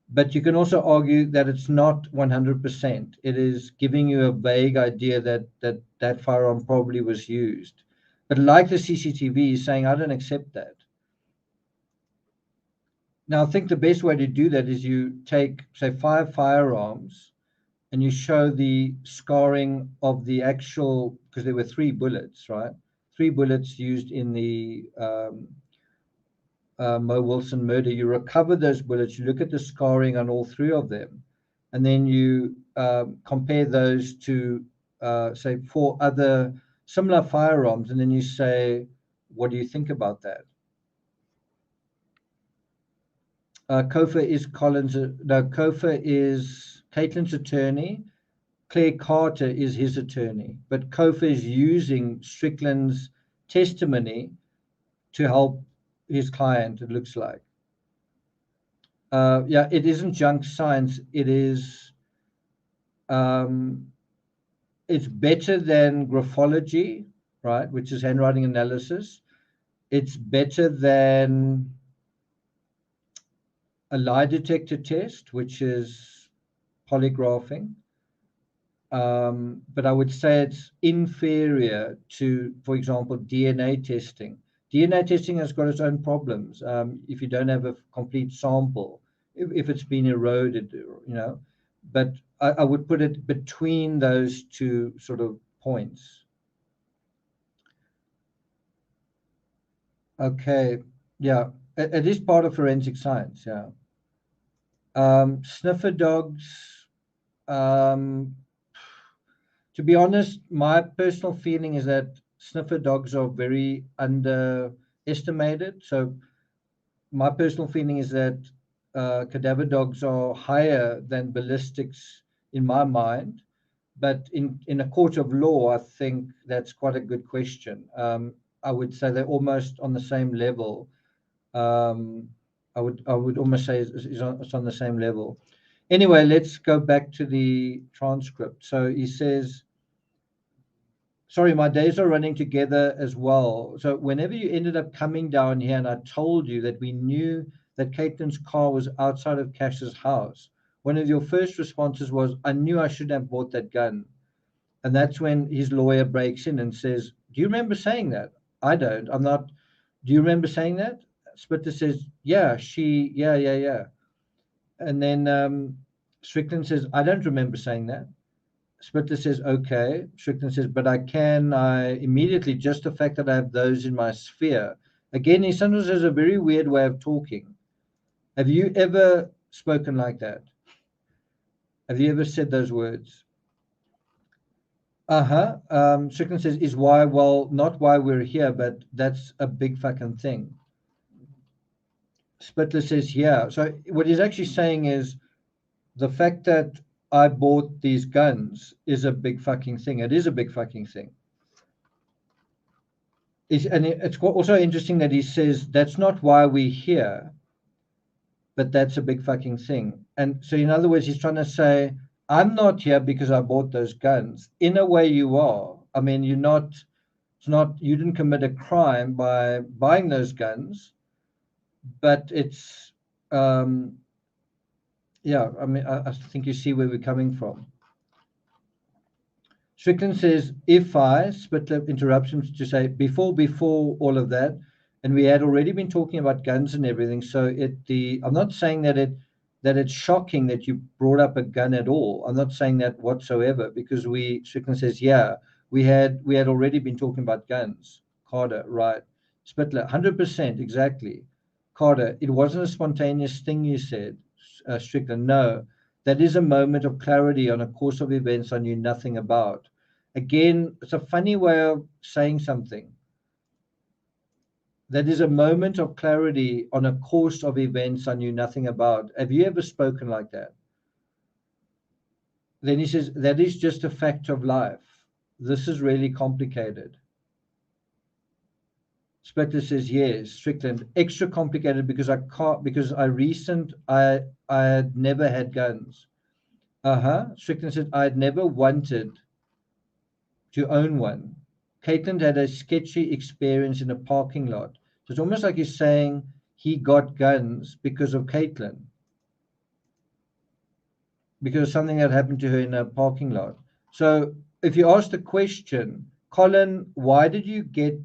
but you can also argue that it's not 100%. It is giving you a vague idea that firearm probably was used. But like the CCTV is saying, I don't accept that. Now, I think the best way to do that is you take, say, 5 firearms and you show the scarring of the actual, because there were 3 bullets, right? 3 bullets used in the Mo Wilson murder. You recover those bullets, you look at the scarring on all 3 of them, and then you compare those to, say, 4 other similar firearms, and then you say, what do you think about that? Kofer is Caitlin's attorney. Claire Carter is his attorney, but Kofer is using Strickland's testimony to help his client, it looks like. Yeah, it isn't junk science. It is, it's better than graphology, right, which is handwriting analysis. It's better than a lie detector test, which is polygraphing. But I would say it's inferior to, for example, DNA testing. DNA testing has got its own problems. If you don't have a complete sample, if it's been eroded, but I would put it between those 2 sort of points. Okay, yeah, it is part of forensic science, yeah. Sniffer dogs, to be honest, my personal feeling is that sniffer dogs are very underestimated. So my personal feeling is that cadaver dogs are higher than ballistics in my mind. But in a court of law, I think that's quite a good question. I would say they're almost on the same level. I would almost say it's on the same level. Anyway, let's go back to the transcript. So he says, sorry, my days are running together as well. So whenever you ended up coming down here and I told you that we knew that Caitlin's car was outside of Cash's house, one of your first responses was, I knew I shouldn't have bought that gun. And that's when his lawyer breaks in and says, do you remember saying that? I don't. I'm not. Do you remember saying that? Splitter says, yeah, yeah. And then Strickland says, I don't remember saying that. Splitter says, okay. Strickland says, but I immediately, just the fact that I have those in my sphere. Again, he sometimes has a very weird way of talking. Have you ever spoken like that? Have you ever said those words? Strickland says, is why, well, not why we're here, but that's a big fucking thing. Splitter says, yeah. So what he's actually saying is the fact that I bought these guns is a big fucking thing. It is a big fucking thing. It's also interesting that he says that's not why we're here, but that's a big fucking thing. And so in other words, he's trying to say, I'm not here because I bought those guns. In a way you are. I mean, you didn't commit a crime by buying those guns, but it's, yeah, I mean, I think you see where we're coming from. Strickland says, if I, Spitler interrupts him to say, before all of that, and we had already been talking about guns and everything. So I'm not saying that it's shocking that you brought up a gun at all. I'm not saying that whatsoever, because Strickland says, yeah, we had already been talking about guns. Carter, right. Spitler, 100%, exactly. Carter, it wasn't a spontaneous thing you said. Strickland, no. That is a moment of clarity on a course of events I knew nothing about. Again, it's a funny way of saying something. That is a moment of clarity on a course of events I knew nothing about. Have you ever spoken like that? Then he says, that is just a fact of life. This is really complicated. Spector says, yes. Strickland, extra complicated because I had never had guns. Strickland said, I had never wanted to own one. Caitlin had a sketchy experience in a parking lot. So it's almost like he's saying he got guns because of Caitlin, because of something that happened to her in a parking lot. So if you ask the question, Colin, why did you get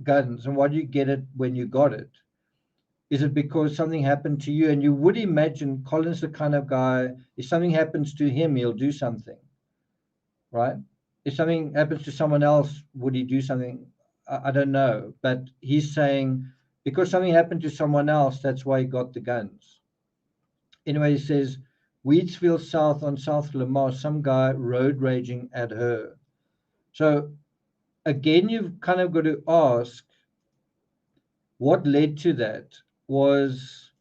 guns and why did you get it when you got it? Is it because something happened to you? And you would imagine Colin's the kind of guy, if something happens to him, he'll do something, right? If something happens to someone else, would he do something? I don't know. But he's saying because something happened to someone else, that's why he got the guns. Anyway, he says, Weedsfield South on South Lamar, some guy road raging at her. So again, you've kind of got to ask, what led to that? Was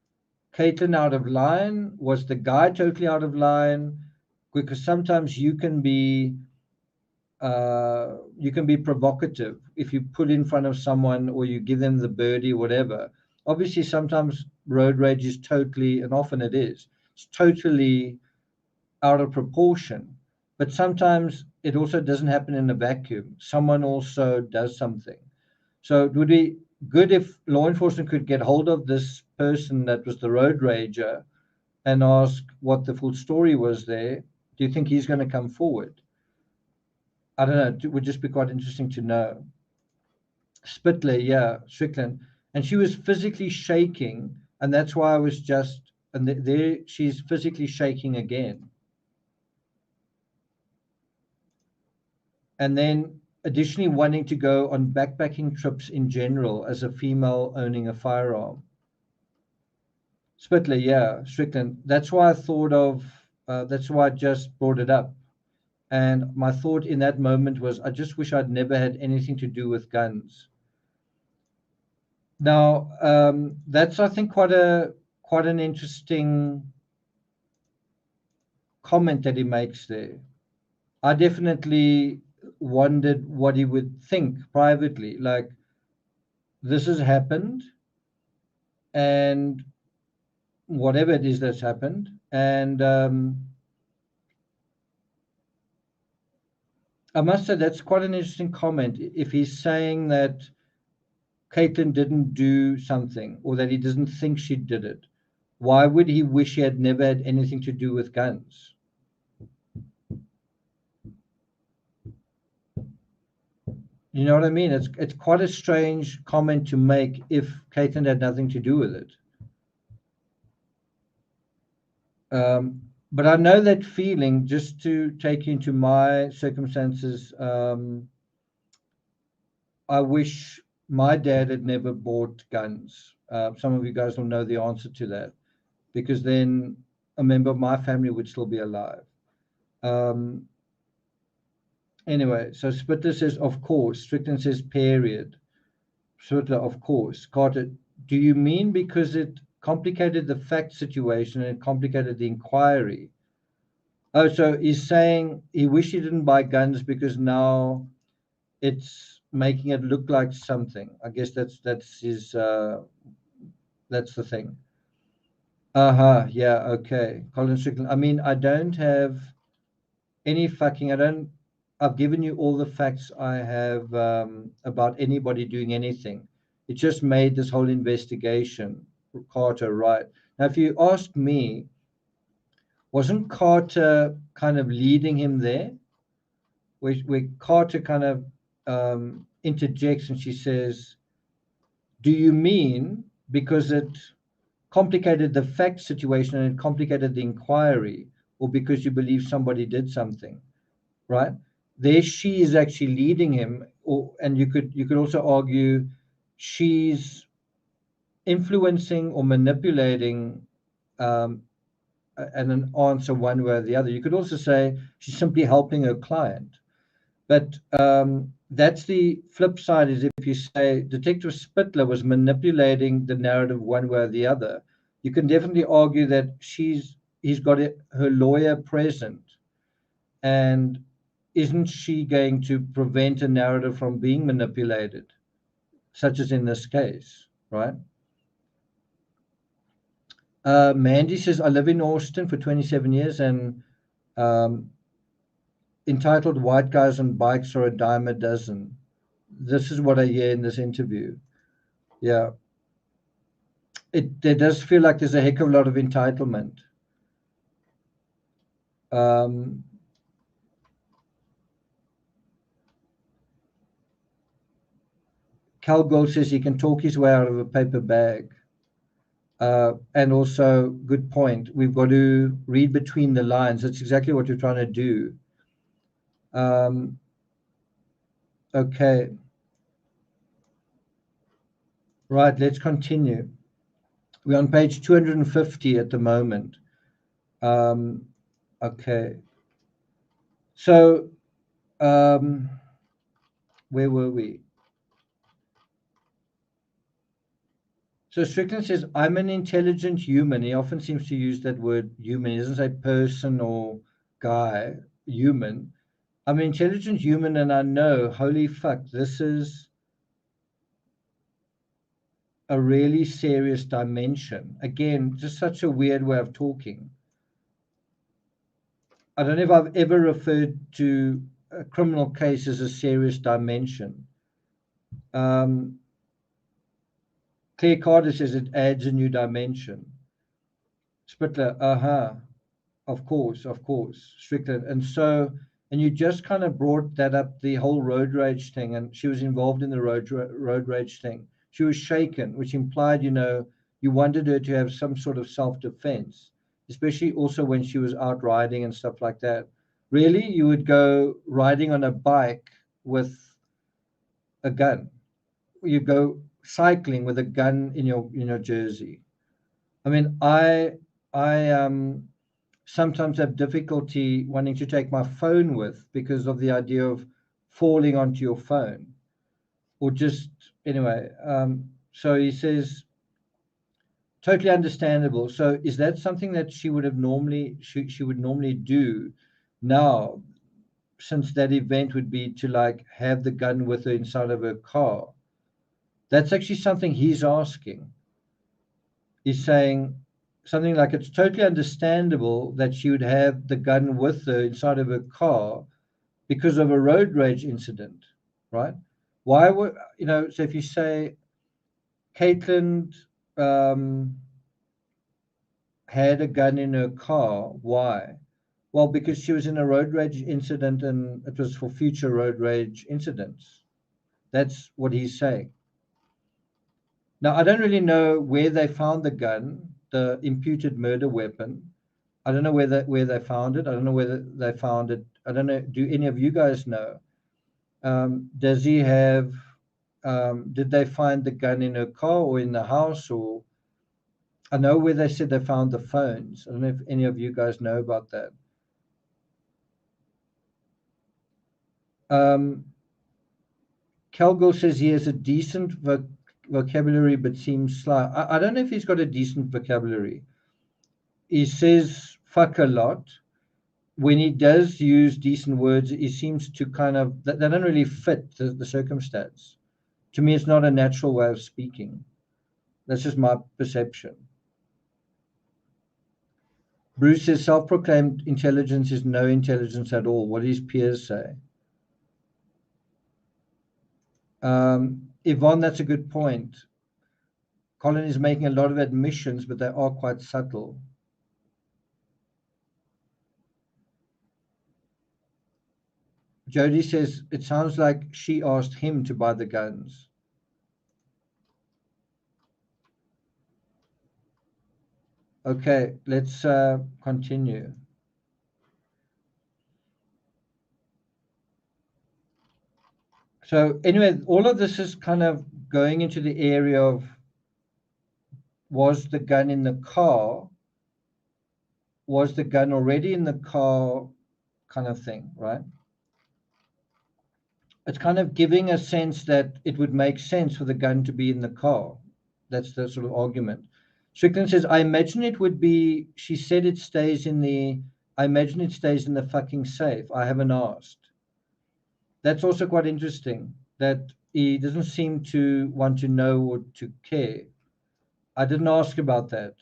Caitlin out of line? Was the guy totally out of line? Because sometimes you can be provocative if you put in front of someone or you give them the birdie, whatever. Obviously, sometimes road rage is totally, and often it's totally out of proportion. But sometimes it also doesn't happen in a vacuum. Someone also does something. So it would be good if law enforcement could get hold of this person that was the road rager and ask what the full story was there. Do you think he's going to come forward? I don't know. It would just be quite interesting to know. Spitler, yeah, Strickland. And she was physically shaking. And that's why I was just, and there she's physically shaking again. And then additionally wanting to go on backpacking trips in general as a female owning a firearm. Spitler, yeah, Strickland. That's why I thought of, that's why I just brought it up. And my thought in that moment was, I just wish I'd never had anything to do with guns. Now, that's, I think, quite an interesting comment that he makes there. I definitely wondered what he would think privately. Like, this has happened, and whatever it is that's happened, and I must say that's quite an interesting comment. If he's saying that Caitlin didn't do something or that he doesn't think she did it, why would he wish he had never had anything to do with guns? You know what I mean? It's quite a strange comment to make if Caitlin had nothing to do with it. But I know that feeling, just to take you into my circumstances. I wish my dad had never bought guns. Some of you guys will know the answer to that, because then a member of my family would still be alive. Anyway, so Spittler says, of course. Strickland says, period. Spittler, of course. Carter, do you mean because it complicated the fact situation and it complicated the inquiry? Oh, so he's saying he wished he didn't buy guns because now it's making it look like something. I guess that's his that's the thing. Yeah, okay. Colin Strickland. I mean, I don't have any fucking, I've given you all the facts I have about anybody doing anything. It just made this whole investigation, Carter, right. Now, if you ask me, wasn't Carter kind of leading him there? where Carter kind of interjects and she says, do you mean because it complicated the fact situation and it complicated the inquiry, or because you believe somebody did something, right? There she is actually leading him, and you could also argue she's influencing or manipulating and an answer one way or the other. You could also say she's simply helping her client. But that's the flip side, is if you say Detective Spittler was manipulating the narrative one way or the other, you can definitely argue that he's got her lawyer present, and isn't she going to prevent a narrative from being manipulated, such as in this case, right? Mandy says, I live in Austin for 27 years and entitled White Guys on Bikes Are a Dime a Dozen. This is what I hear in this interview. Yeah. There does feel like there's a heck of a lot of entitlement. Cal Gold says he can talk his way out of a paper bag. And also, good point, we've got to read between the lines. That's exactly what you're trying to do. Okay. Right, let's continue. We're on page 250 at the moment. Okay. So, where were we? So Strickland says, I'm an intelligent human. He often seems to use that word human. He doesn't say person or guy, human. I'm an intelligent human, and I know, holy fuck, this is a really serious dimension. Again, just such a weird way of talking. I don't know if I've ever referred to a criminal case as a serious dimension. Claire Carter says it adds a new dimension. Spittler, of course, Strickland. And you just kind of brought that up, the whole road rage thing, and she was involved in the road rage thing. She was shaken, which implied, you wanted her to have some sort of self-defense, especially also when she was out riding and stuff like that. Really, you would go riding on a bike with a gun? You go cycling with a gun in your jersey? I mean, I sometimes have difficulty wanting to take my phone with, because of the idea of falling onto your phone, or just anyway. So he says, totally understandable. So is that something that she would normally do now, since that event would be to like have the gun with her inside of her car? That's actually something he's asking. He's saying something like, it's totally understandable that she would have the gun with her inside of her car because of a road rage incident, right? Why would, so if you say Caitlin had a gun in her car, why? Well, because she was in a road rage incident and it was for future road rage incidents. That's what he's saying. Now, I don't really know where they found the gun, the imputed murder weapon. I don't know where they found it. I don't know whether they found it. I don't know. Do any of you guys know? Does he have? Did they find the gun in her car or in the house? Or I know where they said they found the phones. I don't know if any of you guys know about that. Kelgo says he has a decent vocabulary, but seems sly. I don't know if he's got a decent vocabulary. He says fuck a lot. When he does use decent words, he seems to kind of, they don't really fit the circumstance. To me, it's not a natural way of speaking. That's just my perception. Bruce says self-proclaimed intelligence is no intelligence at all. What do his peers say? Yvonne, that's a good point. Colin is making a lot of admissions, but they are quite subtle. Jody says it sounds like she asked him to buy the guns. Okay, let's continue. So anyway, all of this is kind of going into the area of, was the gun in the car? Was the gun already in the car, kind of thing, right? It's kind of giving a sense that it would make sense for the gun to be in the car. That's the sort of argument. Strickland says, I imagine it would be, she said it stays in the, I imagine it stays in the fucking safe. I haven't asked. That's also quite interesting, that he doesn't seem to want to know or to care. I didn't ask about that.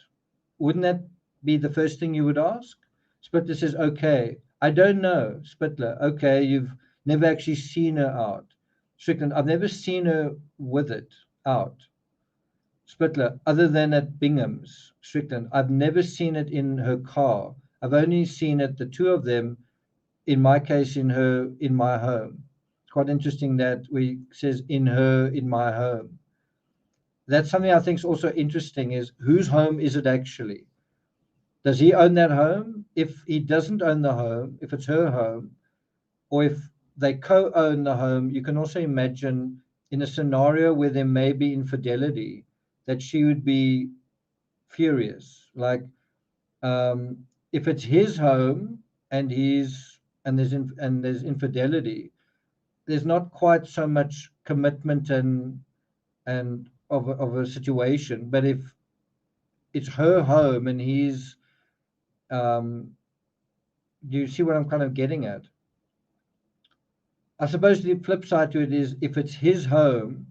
Wouldn't that be the first thing you would ask? Spittler says, okay. I don't know, Spittler. Okay, you've never actually seen her out. Strickland, I've never seen her with it out. Spittler, other than at Bingham's. Strickland, I've never seen it in her car. I've only seen it, the two of them, in my case, in my home. It's quite interesting that we says in my home. That's something I think is also interesting, is whose home is it actually? Does he own that home? If he doesn't own the home, if it's her home, or if they co-own the home, you can also imagine in a scenario where there may be infidelity, that she would be furious. Like, if it's his home and there's infidelity, there's not quite so much commitment and of a situation. But if it's her home and he's, do you see what I'm kind of getting at? I suppose the flip side to it is, if it's his home,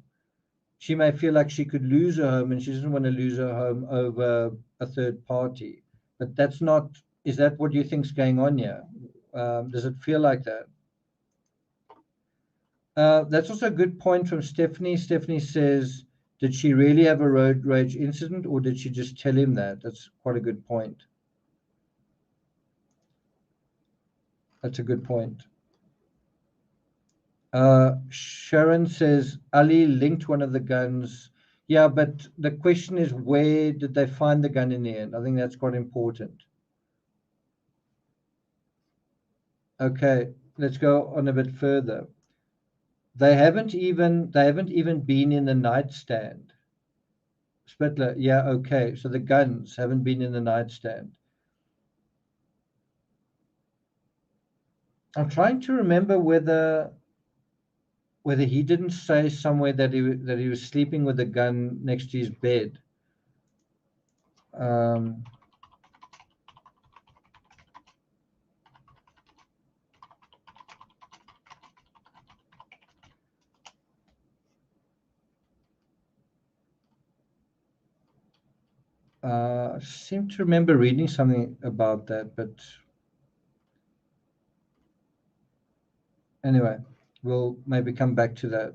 she may feel like she could lose her home, and she doesn't want to lose her home over a third party. But that's not, is that what you think's going on here? Does it feel like that? That's also a good point from Stephanie. Stephanie says, did she really have a road rage incident, or did she just tell him that? That's quite a good point. That's a good point. Sharon says, Ali linked one of the guns. Yeah, but the question is, where did they find the gun in the end? I think that's quite important. Okay, let's go on a bit further. They haven't even been in the nightstand. Spittler, yeah, okay. So the guns haven't been in the nightstand. I'm trying to remember whether he didn't say somewhere that he was sleeping with a gun next to his bed. I seem to remember reading something about that, but anyway, we'll maybe come back to that.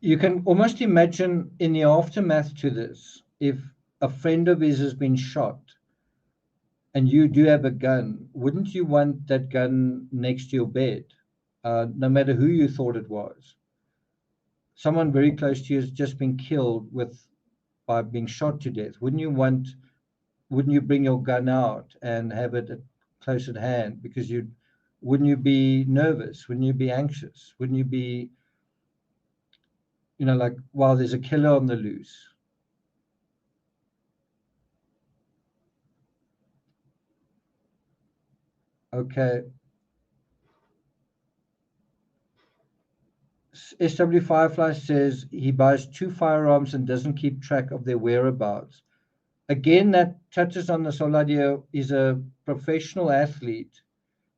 You can almost imagine in the aftermath to this, if a friend of his has been shot and you do have a gun, wouldn't you want that gun next to your bed, no matter who you thought it was? Someone very close to you has just been killed by being shot to death. Wouldn't you bring your gun out and have it close at hand? Because wouldn't you be nervous? Wouldn't you be anxious? Wouldn't you be, like, wow, there's a killer on the loose? Okay. SW Firefly says he buys 2 firearms and doesn't keep track of their whereabouts. Again, that touches on this whole idea. He's a professional athlete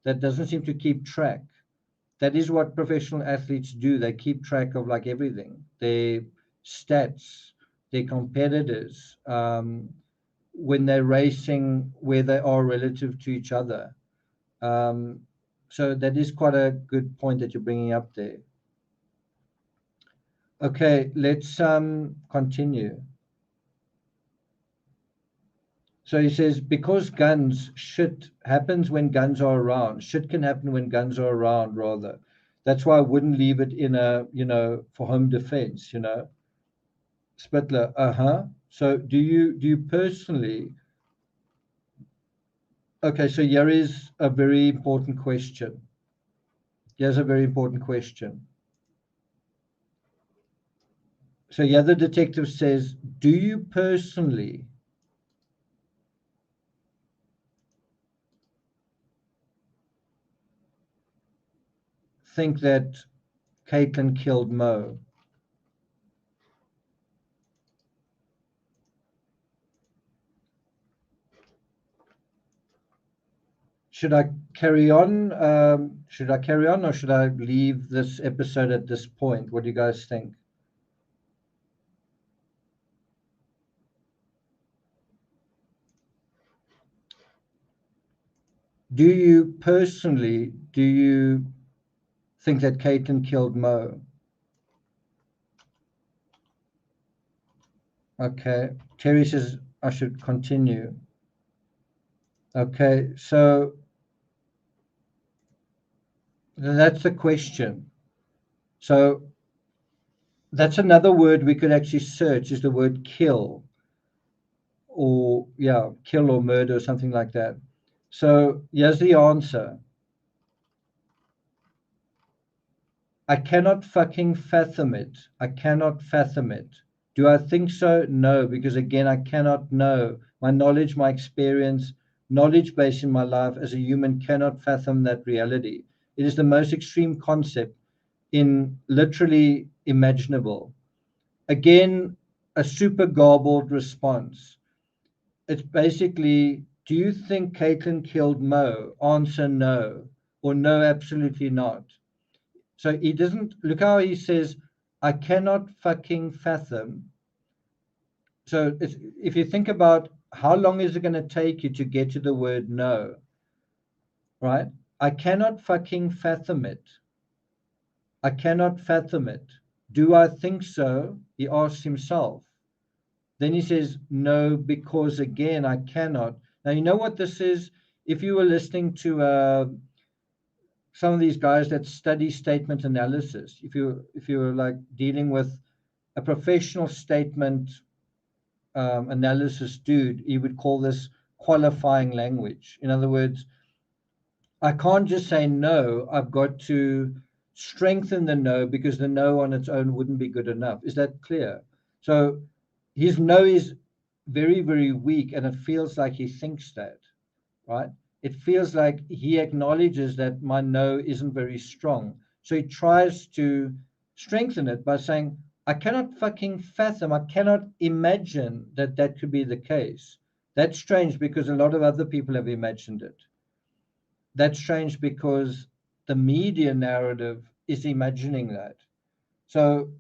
that doesn't seem to keep track. That is what professional athletes do. They keep track of, like, everything, their stats, their competitors, when they're racing, where they are relative to each other. So that is quite a good point that you're bringing up there. Okay, let's continue. So he says, because guns, shit happens when guns are around. Shit can happen when guns are around, rather. That's why I wouldn't leave it in a, for home defense, Spittler, So do you personally, okay, so here is a very important question. Here's a very important question. So here the detective says, do you personally think that Caitlin killed Mo? Should I carry on? Should I carry on, or should I leave this episode at this point? What do you guys think? Do you think that Caitlin killed Mo? Okay. Terry says I should continue. Okay, so that's the question. So that's another word we could actually search, is the word kill, or kill or murder or something like that. So here's the answer. I cannot fucking fathom it. I cannot fathom it. Do I think so? No, because again, I cannot know. My knowledge, my experience, knowledge base in my life as a human cannot fathom that reality. It is the most extreme concept in literally imaginable. Again, a super garbled response. It's basically, do you think Caitlin killed Mo? Answer no, or no, absolutely not. So he doesn't look how he says, I cannot fucking fathom. So if you think about how long is it going to take you to get to the word no, right? I cannot fucking fathom it. I cannot fathom it. Do I think so? He asks himself. Then he says, no, because again, I cannot. Now, you know what this is? If you were listening to some of these guys that study statement analysis, if you were like dealing with a professional statement analysis dude, he would call this qualifying language. In other words, I can't just say no, I've got to strengthen the no, because the no on its own wouldn't be good enough. Is that clear? So his no is very, very weak, and it feels like he thinks that, right? It feels like he acknowledges that my no isn't very strong. So he tries to strengthen it by saying, I cannot fucking fathom, I cannot imagine that that could be the case. That's strange because a lot of other people have imagined it. That's strange because the media narrative is imagining that. So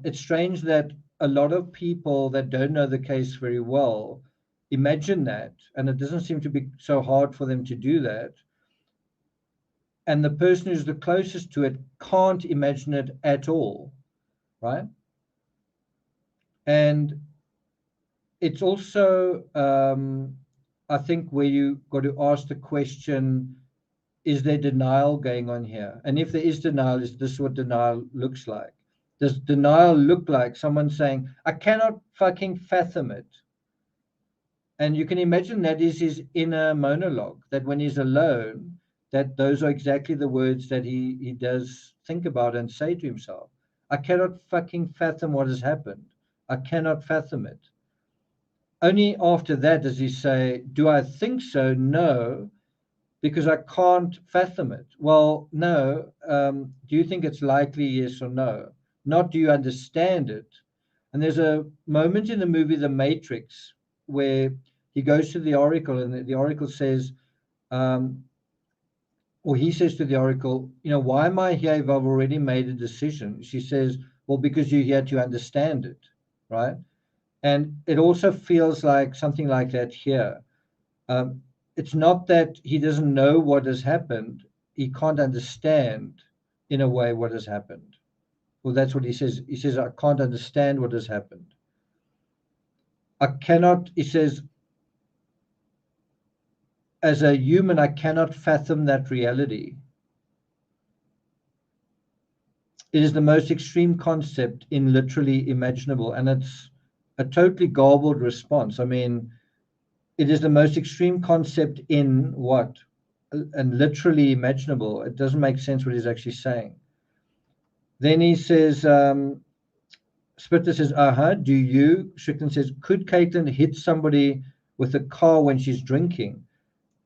it's strange that a lot of people that don't know the case very well imagine that, and it doesn't seem to be so hard for them to do that. And the person who's the closest to it can't imagine it at all, right? And it's also, I think, where you got to ask the question, is there denial going on here? And if there is denial, is this what denial looks like? Does denial look like someone saying, I cannot fucking fathom it? And you can imagine that is his inner monologue, that when he's alone, that those are exactly the words that he does think about and say to himself. I cannot fucking fathom what has happened. I cannot fathom it. Only after that does he say, do I think so? No, because I can't fathom it. Well, no. Do you think it's likely? Yes or no? Not do you understand it? And there's a moment in the movie The Matrix where he goes to the Oracle, and the Oracle says, or he says to the Oracle, why am I here if I've already made a decision? She says, well, because you're here to understand it, right? And it also feels like something like that here. It's not that he doesn't know what has happened. He can't understand, in a way, what has happened. Well, that's what he says. He says, I can't understand what has happened. I cannot, he says, as a human, I cannot fathom that reality. It is the most extreme concept in literally imaginable, and it's a totally garbled response. I mean, it is the most extreme concept in what? And literally imaginable. It doesn't make sense what he's actually saying. Then he says, Spitter says, do you? Strickland says, could Caitlin hit somebody with a car when she's drinking?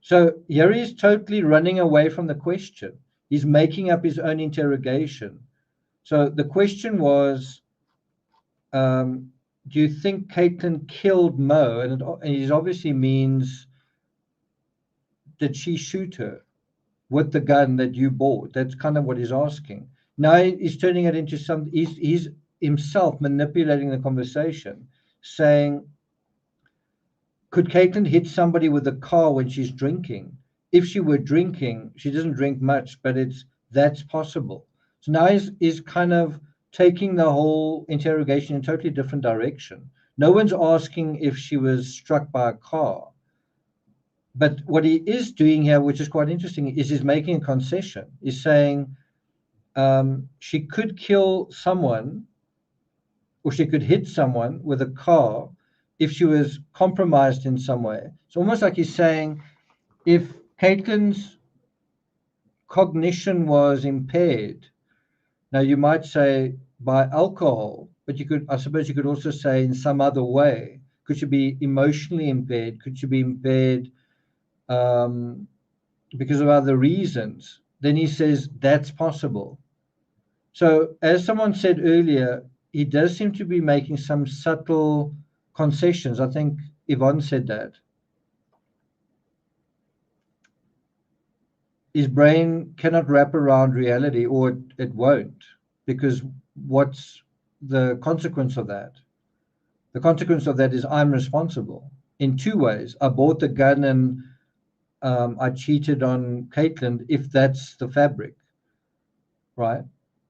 So here he's totally running away from the question. He's making up his own interrogation. So the question was, do you think Caitlin killed Mo? And it obviously means, did she shoot her with the gun that you bought? That's kind of what he's asking. Now he's turning it into some, he's himself manipulating the conversation, saying, could Caitlin hit somebody with a car when she's drinking? If she were drinking, she doesn't drink much, but that's possible. So now he's kind of taking the whole interrogation in a totally different direction. No one's asking if she was struck by a car. But what he is doing here, which is quite interesting, is he's making a concession. He's saying she could kill someone or she could hit someone with a car if she was compromised in some way. It's almost like he's saying if Caitlin's cognition was impaired, now you might say by alcohol, but I suppose you could also say in some other way. Could she be emotionally impaired? Could she be impaired because of other reasons? Then he says that's possible. So as someone said earlier, he does seem to be making some subtle concessions. I think Yvonne said that. His brain cannot wrap around reality, or it won't, because what's the consequence of that? The consequence of that is I'm responsible in two ways. I bought the gun and I cheated on Caitlin, if that's the fabric, right?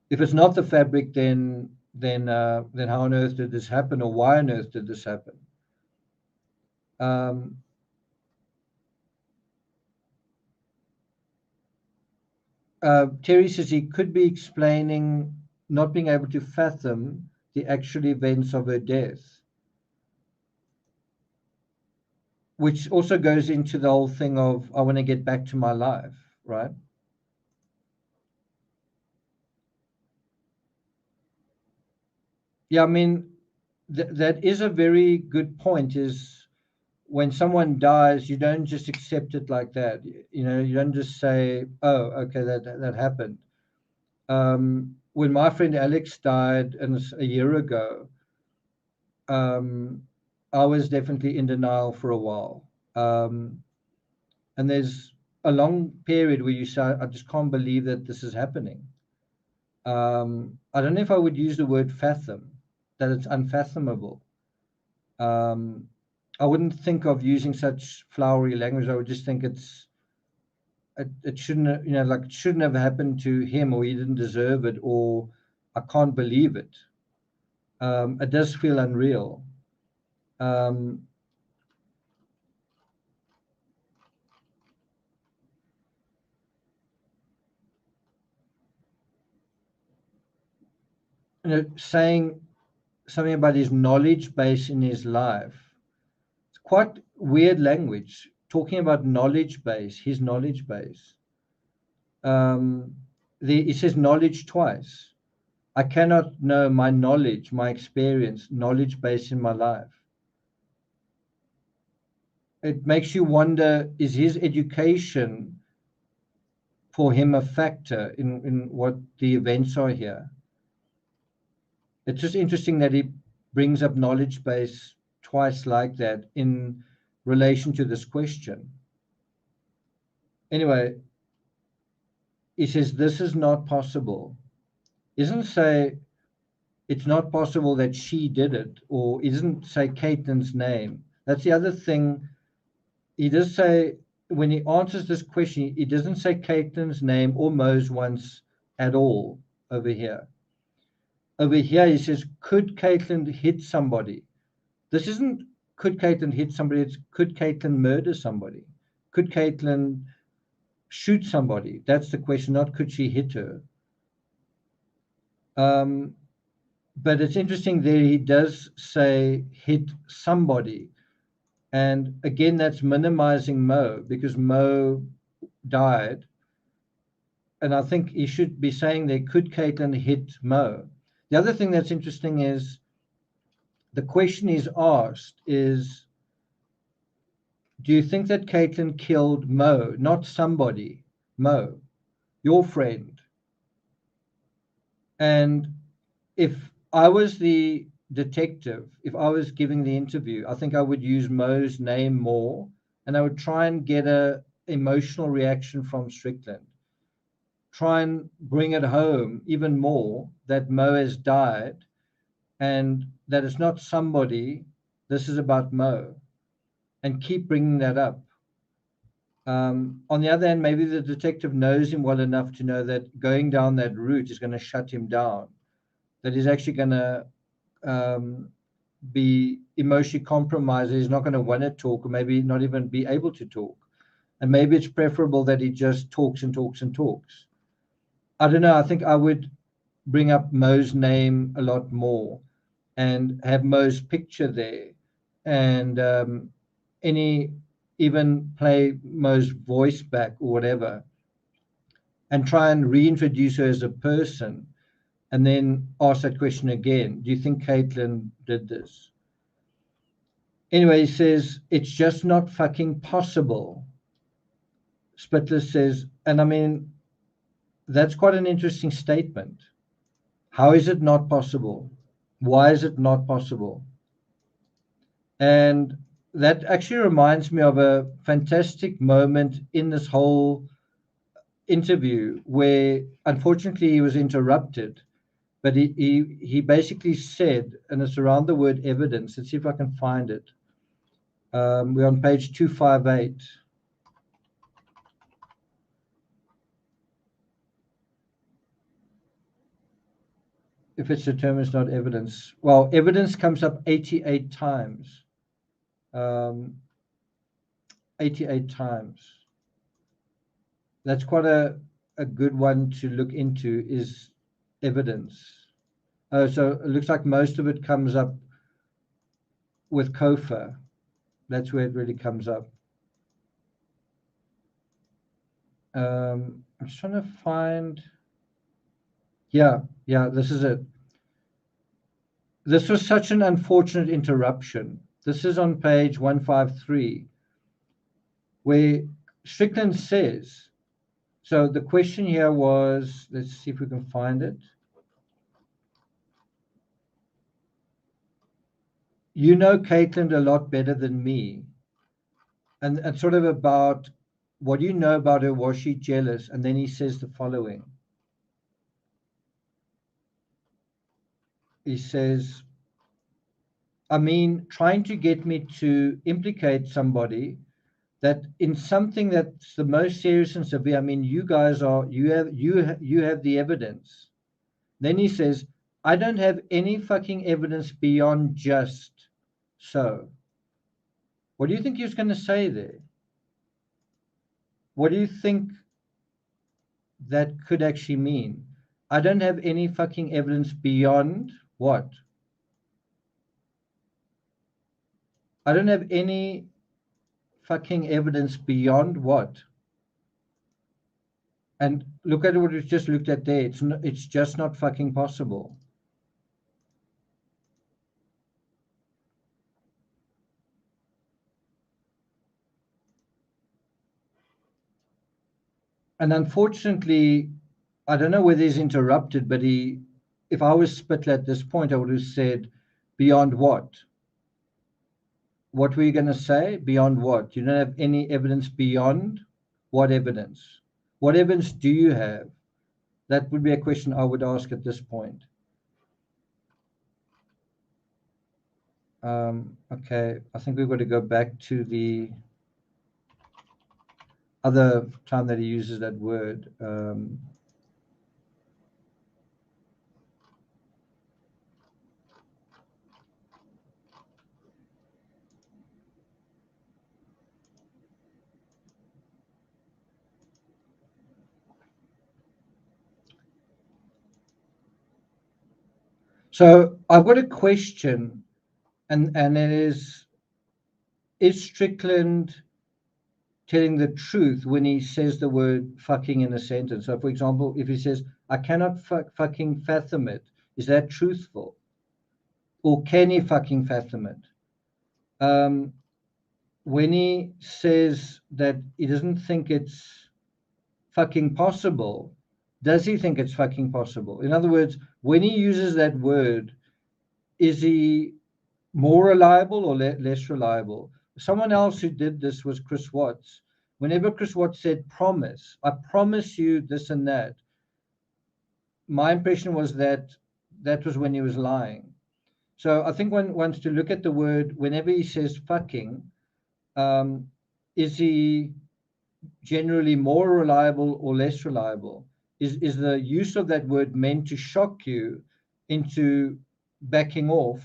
If it's not the fabric, then how on earth did this happen, or why on earth did this happen? Terry says he could be explaining not being able to fathom the actual events of her death, which also goes into the whole thing of I want to get back to my life, right? Yeah, I mean, that is a very good point, is when someone dies, you don't just accept it like that. You know, you don't just say, oh, okay, that happened. When my friend Alex died a year ago, I was definitely in denial for a while. And there's a long period where you say, I just can't believe that this is happening. I don't know if I would use the word fathom, that it's unfathomable. I wouldn't think of using such flowery language. I would just think it shouldn't have, like it shouldn't have happened to him, or he didn't deserve it, or I can't believe it. It does feel unreal. Saying something about his knowledge base in his life. It's quite weird language, talking about knowledge base, his knowledge base. He says knowledge twice. I cannot know my knowledge, my experience, knowledge base in my life. It makes you wonder, is his education for him a factor in what the events are here? It's just interesting that he brings up knowledge base twice like that in relation to this question. Anyway, he says this is not possible. He doesn't say it's not possible that she did it, or he doesn't say Caitlin's name. That's the other thing. He does say, when he answers this question, he doesn't say Caitlin's name or Mo's once at all over here. Over here, he says, could Caitlin hit somebody? This isn't could Caitlin hit somebody, it's could Caitlin murder somebody? could Caitlin shoot somebody? That's the question, not could she hit her. But it's interesting there, he does say hit somebody. And again, that's minimizing Mo, because Mo died. And I think he should be saying there, could Caitlin hit Mo? The other thing that's interesting is the question he's asked is, do you think that Caitlin killed Mo, not somebody, Mo, your friend? And if I was the detective, if I was giving the interview, I think I would use Mo's name more, and I would try and get a emotional reaction from Strickland. Try and bring it home even more that Mo has died and that it's not somebody, this is about Mo, and keep bringing that up. On the other hand, maybe the detective knows him well enough to know that going down that route is going to shut him down, that he's actually going to be emotionally compromised. He's not going to want to talk, or maybe not even be able to talk. And maybe it's preferable that he just talks and talks and talks. I don't know. I think I would bring up Mo's name a lot more and have Mo's picture there, and even play Mo's voice back or whatever, and try and reintroduce her as a person, and then ask that question again. Do you think Caitlin did this? Anyway, he says, it's just not fucking possible. Spittler says, and I mean, that's quite an interesting statement. How is it not possible? Why is it not possible? And that actually reminds me of a fantastic moment in this whole interview where, unfortunately, he was interrupted. But he basically said, and it's around the word evidence. Let's see if I can find it. We're on page 258. If it's determined, it's not evidence. Well, evidence comes up 88 times. 88 times. That's quite a good one to look into, is evidence. So it looks like most of it comes up with Kofa. That's where it really comes up. I'm just trying to find. Yeah, this is it. This was such an unfortunate interruption. This is on page 153, where Strickland says, so the question here was, let's see if we can find it. You know Caitlin a lot better than me. And sort of about, what do you know about her? Was she jealous? And then he says the following. He says, I mean, trying to get me to implicate somebody that in something that's the most serious and severe. I mean, you guys are, you have the evidence. Then he says, I don't have any fucking evidence beyond just so. What do you think he was going to say there? What do you think that could actually mean? I don't have any fucking evidence beyond what? I don't have any fucking evidence beyond what? And look at what we've just looked at there. It's just not fucking possible. And unfortunately, I don't know whether he's interrupted, but if I was Spitler at this point, I would have said, beyond what? What were you going to say? Beyond what? You don't have any evidence beyond what evidence? What evidence do you have? That would be a question I would ask at this point. Okay, I think we've got to go back to the other time that he uses that word. So I've got a question, and it is Strickland telling the truth when he says the word fucking in a sentence? So, for example, if he says, I cannot fucking fathom it, is that truthful? Or can he fucking fathom it? When he says that he doesn't think it's fucking possible, does he think it's fucking possible? In other words, when he uses that word, is he more reliable or less reliable? Someone else who did this was Chris Watts. Whenever Chris Watts said promise, I promise you this and that, my impression was that that was when he was lying. So I think one wants to look at the word whenever he says fucking, is he generally more reliable or less reliable? Is the use of that word meant to shock you into backing off?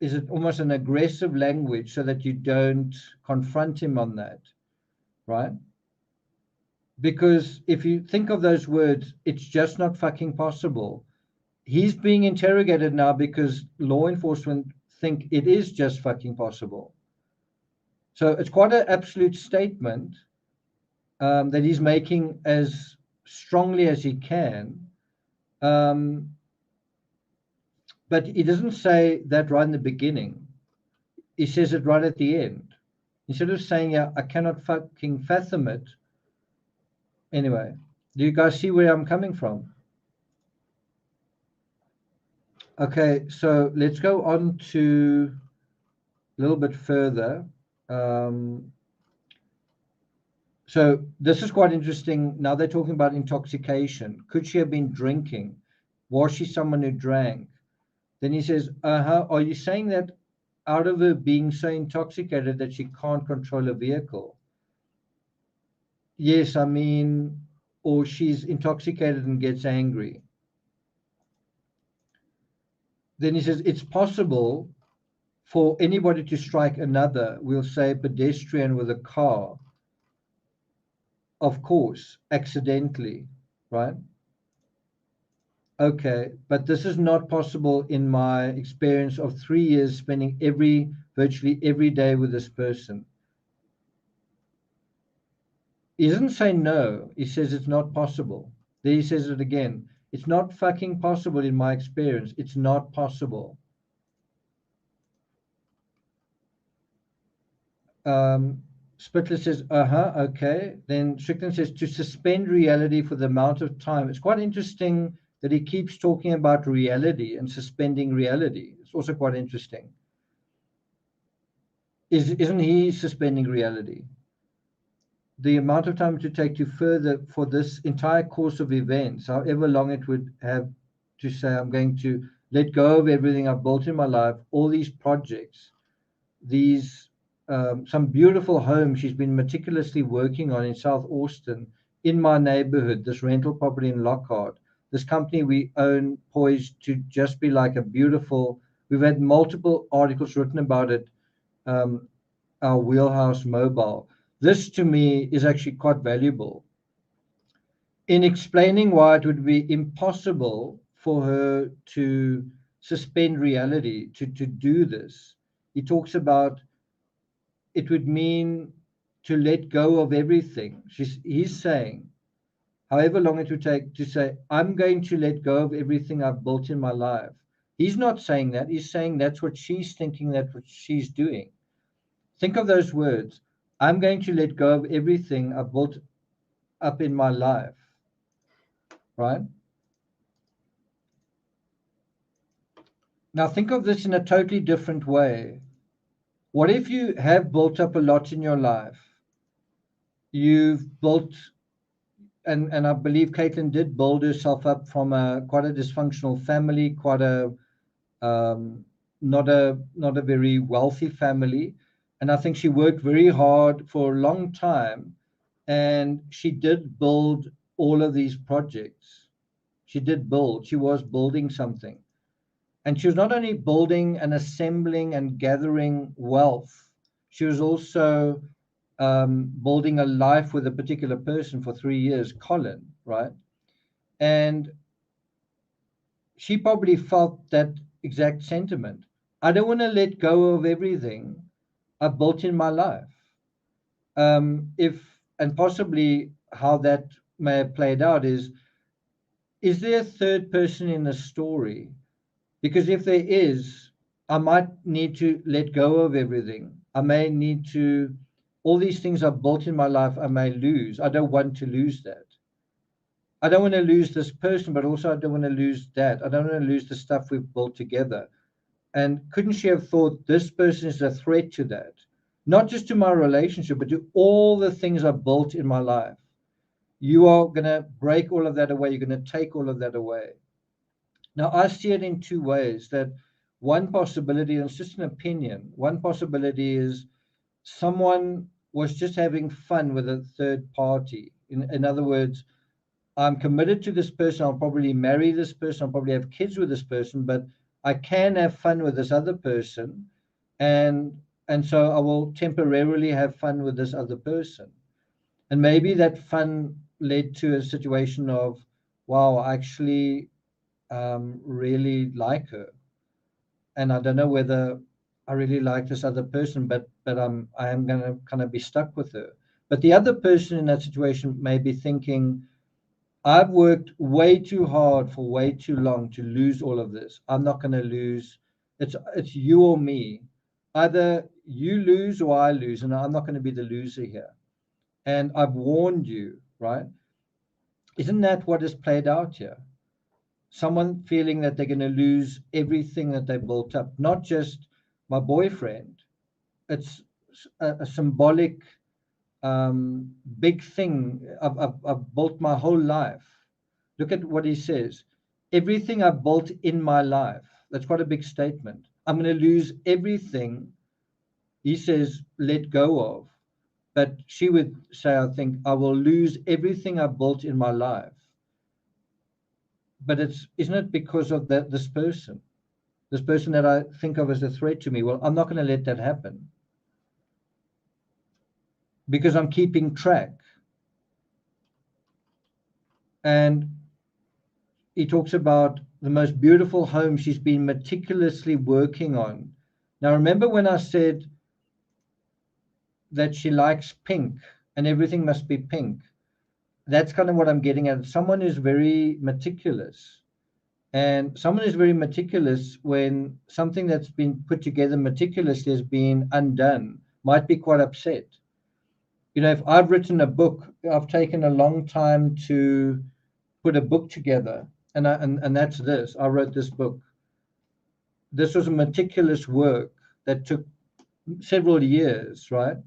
Is it almost an aggressive language so that you don't confront him on that, right? Because if you think of those words, it's just not fucking possible. He's being interrogated now because law enforcement think it is just fucking possible. So it's quite an absolute statement that he's making as strongly as he can. But he doesn't say that right in the beginning. He says it right at the end. Instead of saying, yeah, I cannot fucking fathom it. Anyway, do you guys see where I'm coming from? Okay, so let's go on to a little bit further. So this is quite interesting. Now they're talking about intoxication. Could she have been drinking? Was she someone who drank? Then he says, are you saying that out of her being so intoxicated that she can't control a vehicle? Yes, I mean, or she's intoxicated and gets angry. Then he says, it's possible for anybody to strike another, we'll say a pedestrian with a car, of course, accidentally, right? Okay, but this is not possible in my experience of 3 years spending virtually every day with this person. He doesn't say no, he says it's not possible. Then he says it again. It's not fucking possible in my experience. It's not possible. Spittler says, okay. Then Strickland says, to suspend reality for the amount of time. It's quite interesting that he keeps talking about reality and suspending reality. It's also quite interesting. Isn't he suspending reality? The amount of time to take to further for this entire course of events, however long it would have to say, I'm going to let go of everything I've built in my life, all these projects, these some beautiful homes she's been meticulously working on in South Austin, in my neighborhood, this rental property in Lockhart, this company we own poised to just be like a beautiful, we've had multiple articles written about it, our wheelhouse mobile. This to me is actually quite valuable in explaining why it would be impossible for her to suspend reality, to do this. He talks about it would mean to let go of everything. He's saying, however long it would take to say, I'm going to let go of everything I've built in my life. He's not saying that. He's saying that's what she's thinking, that's what she's doing. Think of those words. I'm going to let go of everything I've built up in my life, right? Now think of this in a totally different way. What if you have built up a lot in your life? You've built, and I believe Caitlin did build herself up from quite a dysfunctional family, quite a not a very wealthy family, and I think she worked very hard for a long time, and she did build all of these projects. She was building something. And she was not only building and assembling and gathering wealth, she was also building a life with a particular person for 3 years, Colin, right? And she probably felt that exact sentiment. I don't want to let go of everything I've built in my life. If and possibly how that may have played out is there a third person in the story? Because if there is, I might need to let go of everything. I may need to, all these things I've built in my life, I may lose. I don't want to lose that. I don't want to lose this person, but also I don't want to lose that. I don't want to lose the stuff we've built together. And couldn't she have thought this person is a threat to that? Not just to my relationship, but to all the things I've built in my life. You are going to break all of that away. You're going to take all of that away. Now, I see it in two ways. That one possibility, and it's just an opinion, one possibility is someone was just having fun with a third party. In other words, I'm committed to this person. I'll probably marry this person. I'll probably have kids with this person, but I can have fun with this other person. And so I will temporarily have fun with this other person. And maybe that fun led to a situation of, wow, I actually really like her. And I don't know whether I really like this other person, but I am going to kind of be stuck with her. But the other person in that situation may be thinking, I've worked way too hard for way too long to lose all of this. I'm not going to lose. It's you or me. Either you lose or I lose, and I'm not going to be the loser here. And I've warned you, right? Isn't that what is played out here? Someone feeling that they're going to lose everything that they built up, not just my boyfriend. It's a symbolic big thing I've built my whole life. Look at what he says. Everything I've built in my life. That's quite a big statement. I'm going to lose everything, he says, let go of. But she would say, I think, I will lose everything I built in my life. But isn't it because of this person that I think of as a threat to me? Well, I'm not going to let that happen because I'm keeping track. And he talks about the most beautiful home she's been meticulously working on. Now, remember when I said that she likes pink and everything must be pink? That's kind of what I'm getting at. Someone is very meticulous. And someone is very meticulous when something that's been put together meticulously has been undone, might be quite upset. You know, if I've written a book, I've taken a long time to put a book together, and that's this. I wrote this book. This was a meticulous work that took several years, right?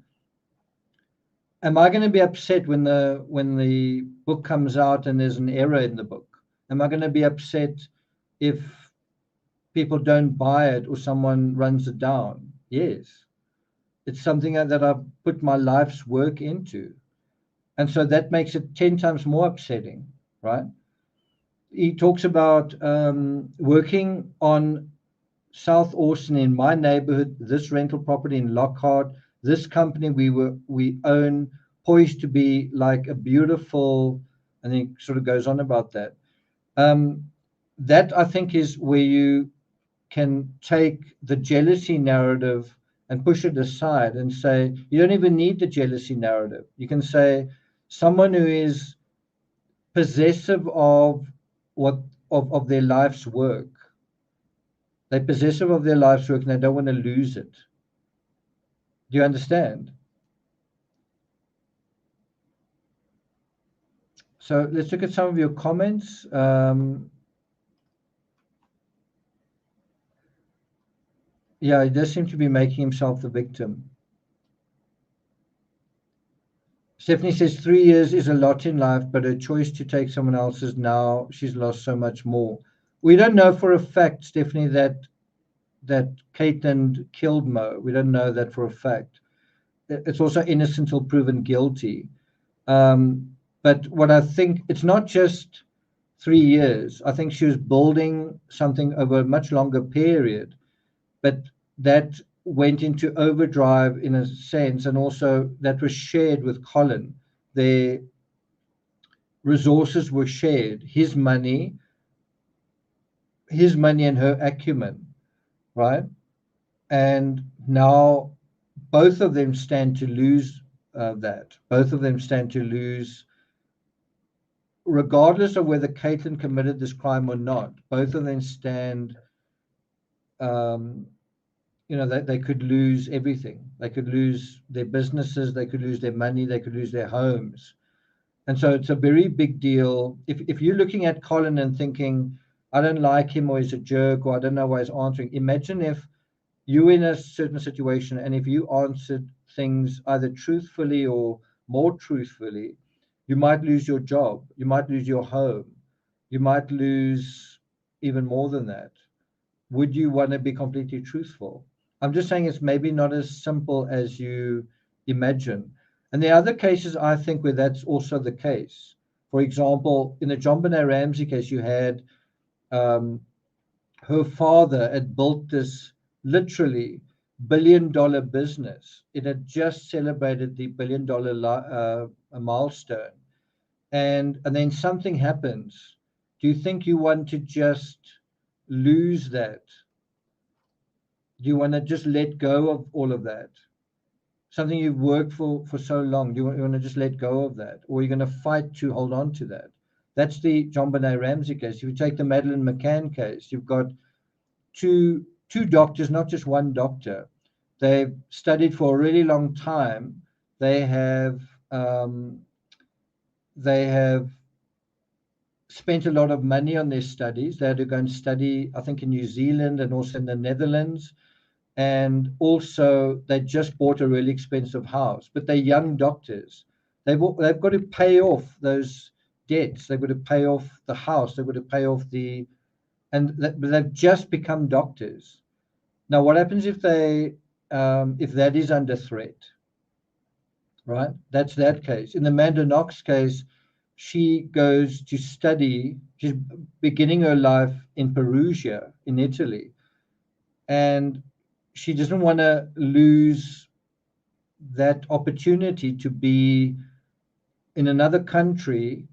Am I going to be upset when the book comes out and there's an error in the book? Am I going to be upset if people don't buy it or someone runs it down? Yes. It's something that I've put my life's work into. And so that makes it 10 times more upsetting, right? He talks about working on South Austin in my neighborhood, this rental property in Lockhart, this company we own, poised to be like a beautiful, and he sort of goes on about that. That I think is where you can take the jealousy narrative and push it aside and say, you don't even need the jealousy narrative. You can say someone who is possessive of what of their life's work. They're possessive of their life's work and they don't want to lose it. Do you understand? So let's look at some of your comments. Yeah, he does seem to be making himself the victim. Stephanie says 3 years is a lot in life, but her choice to take someone else's, now she's lost so much more. We don't know for a fact, Stephanie, that Caitlin killed Mo. We don't know that for a fact. It's also innocent till proven guilty. But what I think, it's not just 3 years. I think she was building something over a much longer period, but that went into overdrive in a sense, and also that was shared with Colin. Their resources were shared. His money, his money and her acumen, right? And now both of them stand to lose that. Both of them stand to lose, regardless of whether Caitlin committed this crime or not. Both of them stand, um, they could lose everything. They could lose their businesses, they could lose their money, they could lose their homes. And so it's a very big deal. If you're looking at Colin and thinking, I don't like him, or he's a jerk, or I don't know why he's answering, imagine if you're in a certain situation and if you answered things either truthfully or more truthfully, you might lose your job, you might lose your home, you might lose even more than that. Would you want to be completely truthful? I'm just saying it's maybe not as simple as you imagine. And there are other cases, I think, where that's also the case. For example, in the John Benet Ramsey case, you had um, her father had built this literally billion-dollar business. It had just celebrated the billion-dollar milestone, and then something happens. Do you think you want to just lose that? Do you want to just let go of all of that? Something you've worked for so long. Do you want to just let go of that? Or are you going to fight to hold on to that? That's the John Benet Ramsey case. If you take the Madeleine McCann case, you've got two doctors, not just one doctor. They've studied for a really long time. They have um, they have spent a lot of money on their studies. They had to go and study, I think, in New Zealand and also in the Netherlands. And also, they just bought a really expensive house. But they're young doctors. They've got to pay off those debts. They've got to pay off the house. They've got to pay off but they've just become doctors. Now, what happens if if that is under threat, right? That's that case. In the Amanda Knox case, she goes to study. She's beginning her life in Perugia, in Italy, and she doesn't want to lose that opportunity to be in another country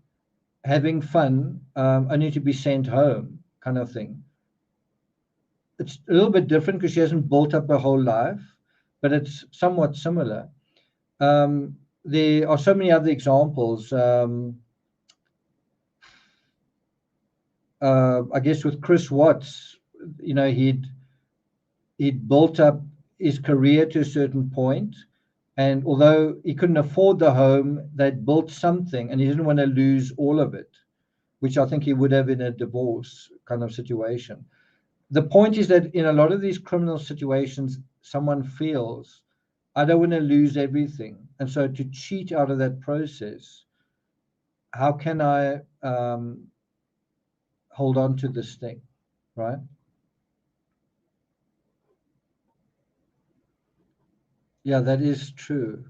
having fun, only to be sent home, kind of thing. It's a little bit different because she hasn't built up her whole life, but it's somewhat similar. There are so many other examples. I guess with Chris Watts, he'd built up his career to a certain point, and although he couldn't afford the home, they'd built something, and he didn't want to lose all of it, which I think he would have in a divorce kind of situation. The point is that in a lot of these criminal situations, someone feels, I don't want to lose everything. And so to cheat out of that process, how can I hold on to this thing, right? Yeah, that is true.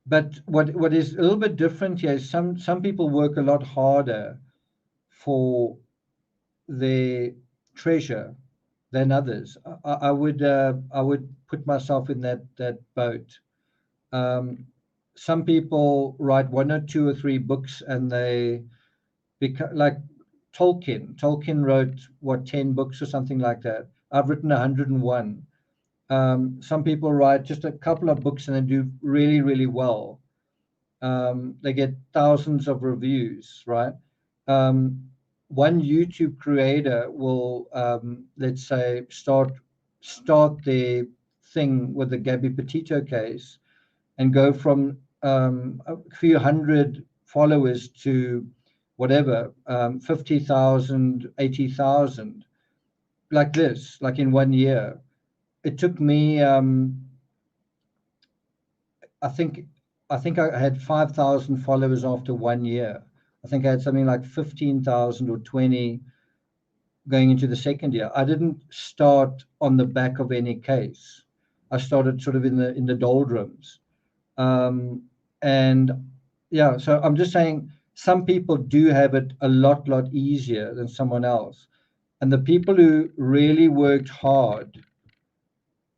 But what is a little bit different here is some people work a lot harder for their treasure than others. I would put myself in that boat. Some people write one or two or three books and they become like Tolkien. Tolkien wrote what 10 books or something like that. I've written 101. Some people write just a couple of books and they do really, really well. They get thousands of reviews, right? One YouTube creator will, let's say, start their thing with the Gabby Petito case and go from a few hundred followers to whatever, 50,000, 80,000, like this, like in 1 year. It took me, I think I had 5,000 followers after 1 year. I think I had something like 15,000 or 20 going into the second year. I didn't start on the back of any case. I started sort of in the doldrums. And yeah, so I'm just saying some people do have it a lot easier than someone else. And the people who really worked hard,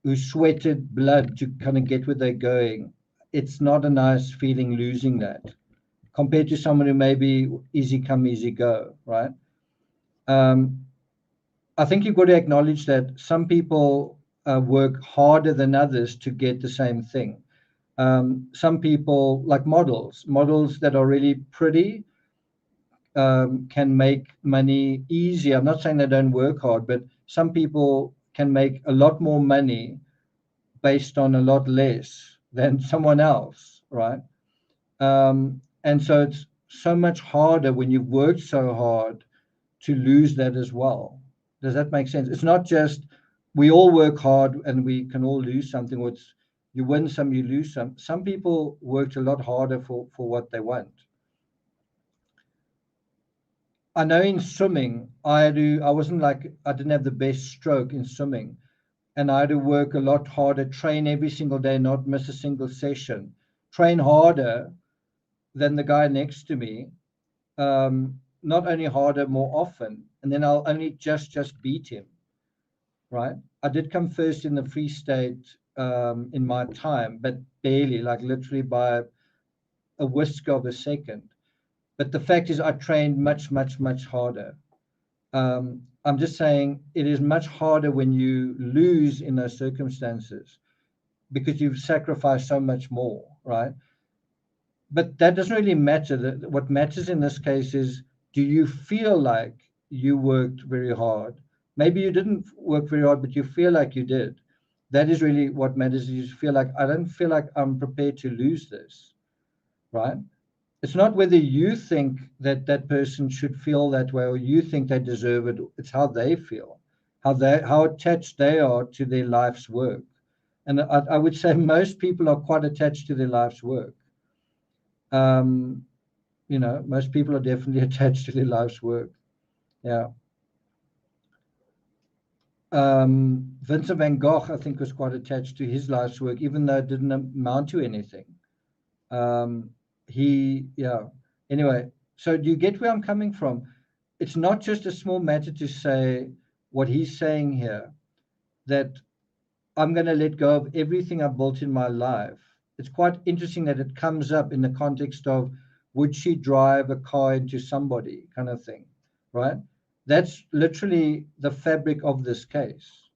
who sweated blood to kind of get where they're going, it's not a nice feeling losing that compared to someone who maybe easy come, easy go, right? I think you've got to acknowledge that some people work harder than others to get the same thing. Some people, like models that are really pretty, can make money easy. I'm not saying they don't work hard, but some people can make a lot more money based on a lot less than someone else, right? And so it's so much harder when you've worked so hard to lose that as well. Does that make sense? It's not just we all work hard and we can all lose something. It's you win some, you lose some. Some people worked a lot harder for what they want. I know in swimming, I didn't have the best stroke in swimming, and I had to work a lot harder, train every single day, not miss a single session, train harder than the guy next to me. Not only harder, more often, and then I'll only just beat him. Right? I did come first in the free state in my time, but barely, like literally by a whisk of a second. But the fact is, I trained much harder. I'm just saying it is much harder when you lose in those circumstances because you've sacrificed so much more, right? But that doesn't really matter. What matters in this case is, do you feel like you worked very hard? Maybe you didn't work very hard, but you feel like you did. That is really what matters. You feel like, I don't feel like I'm prepared to lose this, right? It's not whether you think that that person should feel that way or you think they deserve it. It's how they feel, how attached they are to their life's work. And I would say most people are quite attached to their life's work. Most people are definitely attached to their life's work. Yeah. Vincent van Gogh, I think, was quite attached to his life's work, even though it didn't amount to anything. Yeah. Anyway, so do you get where I'm coming from? It's not just a small matter to say what he's saying here, that I'm going to let go of everything I've built in my life. It's quite interesting that it comes up in the context of, would she drive a car into somebody, kind of thing, right? That's literally the fabric of this case.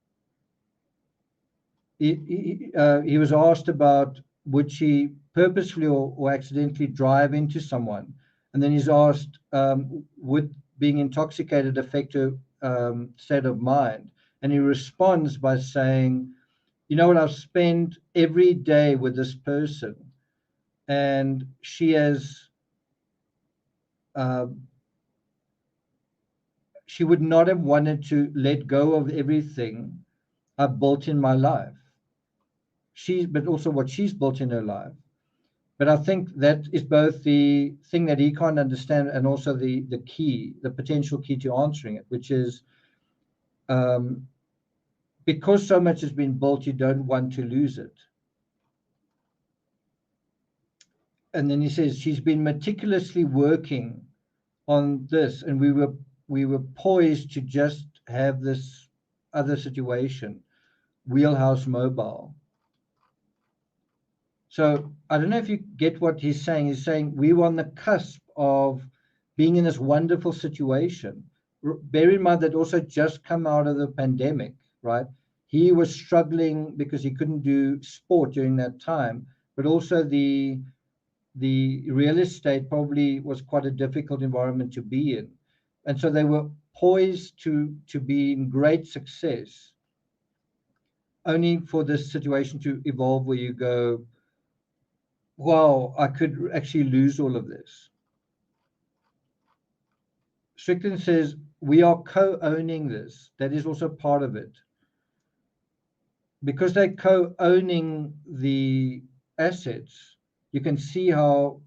He was asked about, would she purposefully or accidentally drive into someone? And then he's asked, would being intoxicated affect her state of mind? And he responds by saying, you know what, I've spent every day with this person, and she would not have wanted to let go of everything I've built in my life. But also what she's built in her life. But I think that is both the thing that he can't understand and also the key, the potential key to answering it, which is because so much has been built, you don't want to lose it. And then he says, she's been meticulously working on this, and we were poised to just have this other situation, wheelhouse mobile. So I don't know if you get what he's saying. He's saying we were on the cusp of being in this wonderful situation. Bear in mind that also just come out of the pandemic, right? He was struggling because he couldn't do sport during that time, but also the real estate probably was quite a difficult environment to be in. And so they were poised to be in great success, only for this situation to evolve where you go, wow, I could actually lose all of this. Strickland says, we are co-owning this. That is also part of it. Because they're co-owning the assets, you can see how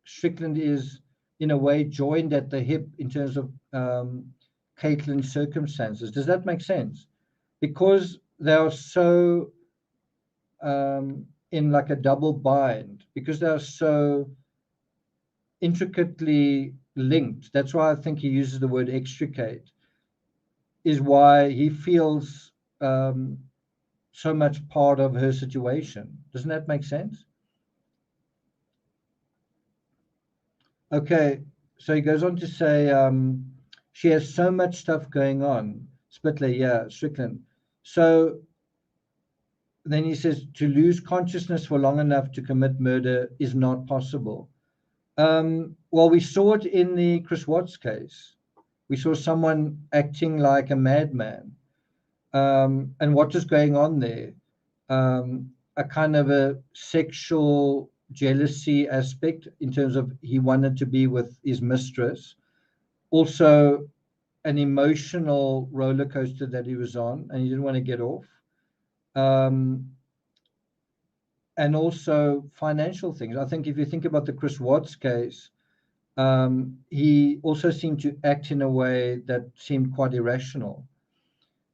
Strickland is, in a way, joined at the hip in terms of Caitlin's circumstances. Does that make sense? Because they are so in like a double bind, because they are so intricately linked. That's why I think he uses the word extricate, is why he feels so much part of her situation. Doesn't that make sense? Okay, so he goes on to say, she has so much stuff going on. Spitler, yeah, Strickland. So then he says to lose consciousness for long enough to commit murder is not possible. Well, we saw it in the Chris Watts case. We saw someone acting like a madman. And what was going on there? A kind of a sexual jealousy aspect in terms of he wanted to be with his mistress. Also, an emotional roller coaster that he was on, and he didn't want to get off. And also financial things. I think if you think about the Chris Watts case, he also seemed to act in a way that seemed quite irrational.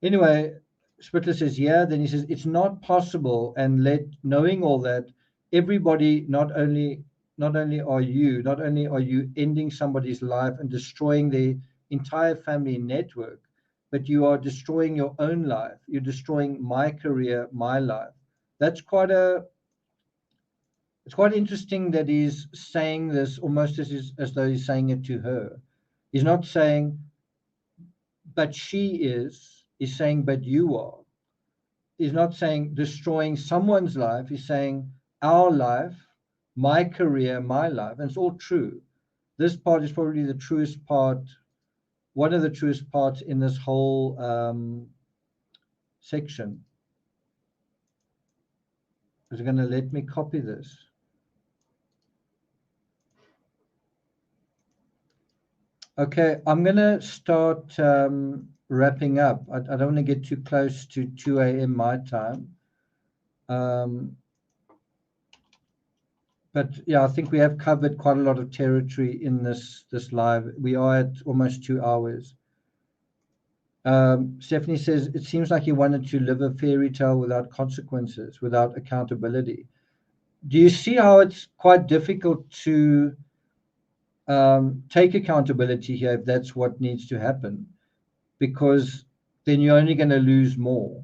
Anyway, Spitler says, yeah, then he says, it's not possible. And knowing all that, everybody, not only are you ending somebody's life and destroying their entire family network, but you are destroying your own life. You're destroying my career, my life. It's quite interesting that he's saying this almost as though he's saying it to her. He's not saying, but she is. He's saying, but you are. He's not saying destroying someone's life. He's saying our life, my career, my life. And it's all true. This part is probably the truest part, one of the truest parts in this whole section. Is it going to let me copy this? Okay, I'm going to start wrapping up. I don't want to get too close to 2 a.m. my time. But yeah, I think we have covered quite a lot of territory in this live. We are at almost 2 hours. Stephanie says, it seems like you wanted to live a fairy tale without consequences, without accountability. Do you see how it's quite difficult to take accountability here if that's what needs to happen? Because then you're only going to lose more.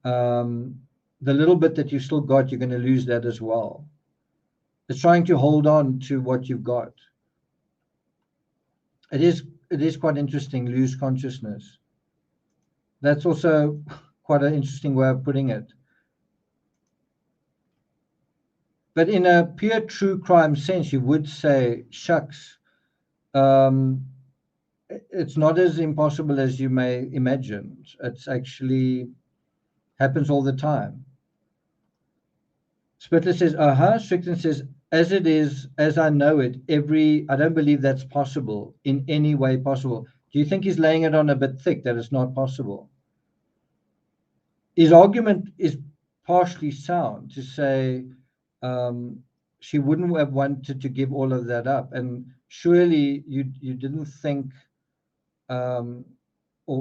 The little bit that you've still got, you're going to lose that as well. It's trying to hold on to what you've got. It is quite interesting, lose consciousness. That's also quite an interesting way of putting it. But in a pure true crime sense, you would say, shucks, it's not as impossible as you may imagine. It's actually happens all the time. Spitler says, Strickland says, as it is, as I know it, I don't believe that's possible in any way possible. Do you think he's laying it on a bit thick that it's not possible? His argument is partially sound to say she wouldn't have wanted to give all of that up. And surely you didn't think, or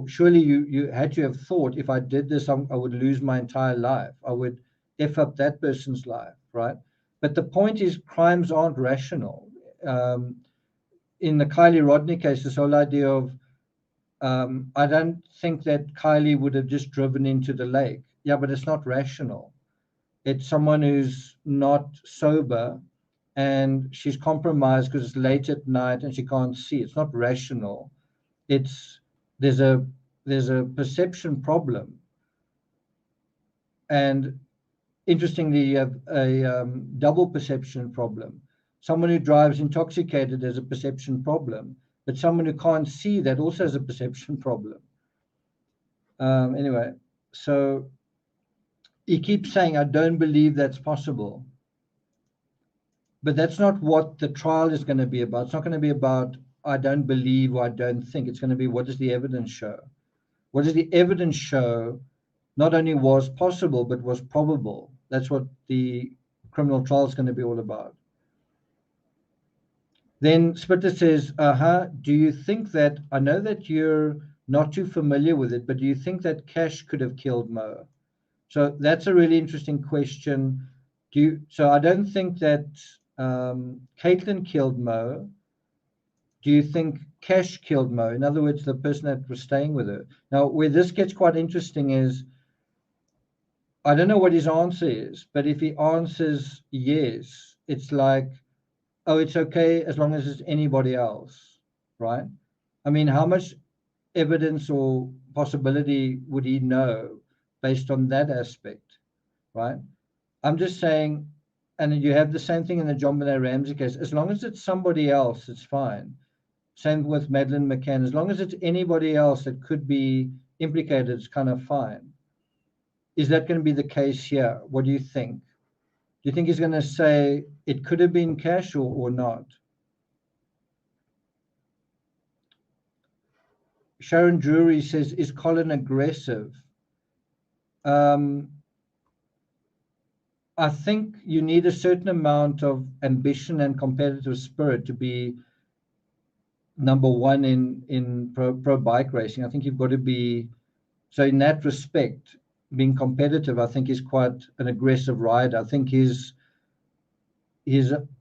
surely you had to have thought, if I did this, I would lose my entire life. I would F up that person's life, right? But the point is, crimes aren't rational. In the Kylie Rodney case, this whole idea of, I don't think that Kylie would have just driven into the lake. Yeah, but it's not rational. It's someone who's not sober and she's compromised because it's late at night and she can't see. It's not rational. There's a perception problem. And interestingly, you have a double perception problem. Someone who drives intoxicated has a perception problem, but someone who can't see, that also has a perception problem. Anyway, so he keeps saying, I don't believe that's possible. But that's not what the trial is going to be about. It's not going to be about, I don't believe or I don't think. It's going to be, what does the evidence show? What does the evidence show not only was possible, but was probable? That's what the criminal trial is going to be all about. Then Spitter says, do you think that, I know that you're not too familiar with it, but do you think that Cash could have killed Mo? So that's a really interesting question. So I don't think that Caitlin killed Mo. Do you think Cash killed Mo? In other words, the person that was staying with her. Now, where this gets quite interesting is, I don't know what his answer is, but if he answers yes, it's like, oh, it's okay as long as it's anybody else, right? I mean, how much evidence or possibility would he know based on that aspect, right? I'm just saying, and you have the same thing in the John Benet Ramsey case. As long as it's somebody else, it's fine. Same with Madeleine McCann. As long as it's anybody else that could be implicated, it's kind of fine. Is that going to be the case here? What do you think? Do you think he's going to say it could have been Cash or not? Sharon Drury says, is Colin aggressive? I think you need a certain amount of ambition and competitive spirit to be number one in pro bike racing. I think you've got to be, so in that respect, being competitive, I think is quite an aggressive rider. I think his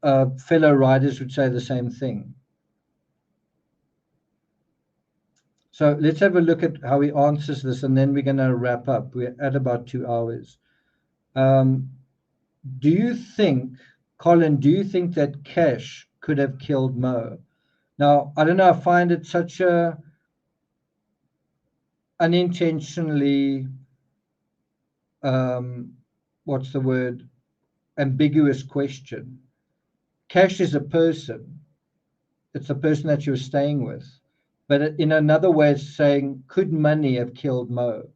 fellow riders would say the same thing. So let's have a look at how he answers this, and then we're going to wrap up. We're at about 2 hours. Do you think, Colin, do you think that Cash could have killed Mo? Now, I don't know, I find it such a unintentionally, what's the word, ambiguous question. Cash is a person. It's the person that you're staying with. But in another way, it's saying, could money have killed Mo?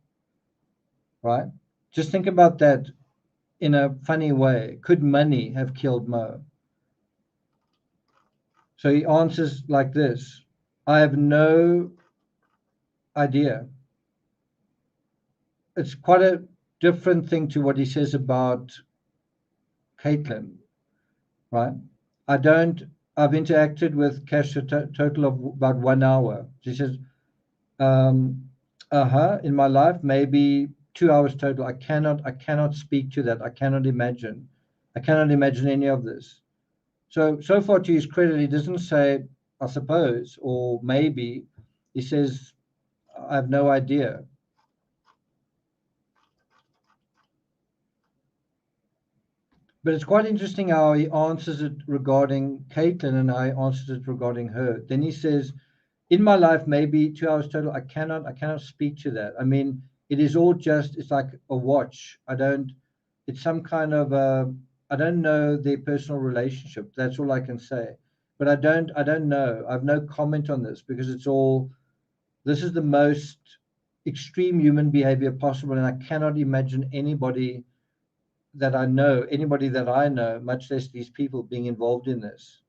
Right? Just think about that in a funny way. Could money have killed Mo? So he answers like this: I have no idea. It's quite a different thing to what he says about Caitlin, right? I've interacted with Cash a total of about 1 hour. She says, in my life, maybe 2 hours total. I cannot speak to that. I cannot imagine any of this. So far, to his credit, he doesn't say, I suppose, or maybe. He says, I have no idea. But it's quite interesting how he answers it regarding Caitlin and how he answers it regarding her. Then he says, in my life, maybe 2 hours total. I cannot speak to that. I mean, it is all just, it's like a watch. It's some kind of I don't know their personal relationship. That's all I can say. But I don't know. I have no comment on this because this is the most extreme human behavior possible. And I cannot imagine anybody that I know, much less these people being involved in this.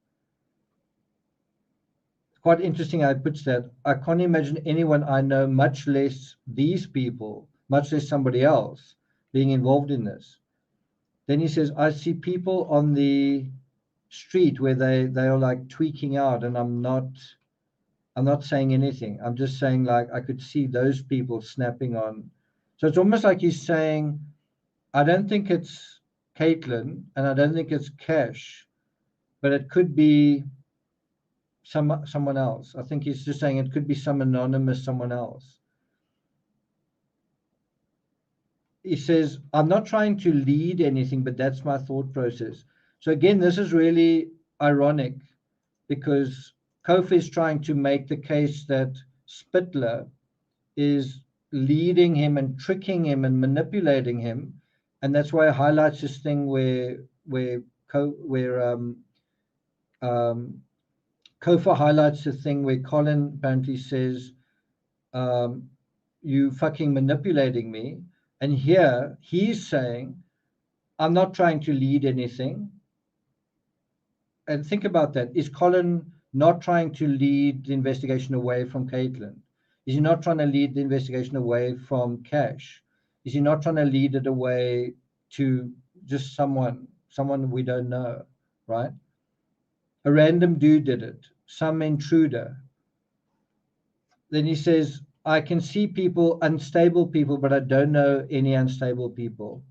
Quite interesting how he puts that. I can't imagine anyone I know, much less these people, much less somebody else, being involved in this. Then he says, I see people on the street where they are like tweaking out, and I'm not saying anything. I'm just saying, like, I could see those people snapping on. So it's almost like he's saying, I don't think it's Caitlin and I don't think it's Cash, but it could be someone else. I think he's just saying it could be some anonymous someone else. He says, I'm not trying to lead anything, but that's my thought process. So again, this is really ironic because Kofi is trying to make the case that Spittler is leading him and tricking him and manipulating him. And that's why he highlights this thing where Kofa highlights the thing where Colin apparently says, you fucking manipulating me. And here he's saying, I'm not trying to lead anything. And think about that. Is Colin not trying to lead the investigation away from Caitlin? Is he not trying to lead the investigation away from Cash? Is he not trying to lead it away to just someone we don't know, right? A random dude did it, some intruder. Then he says, I can see people, unstable people, but I don't know any unstable people.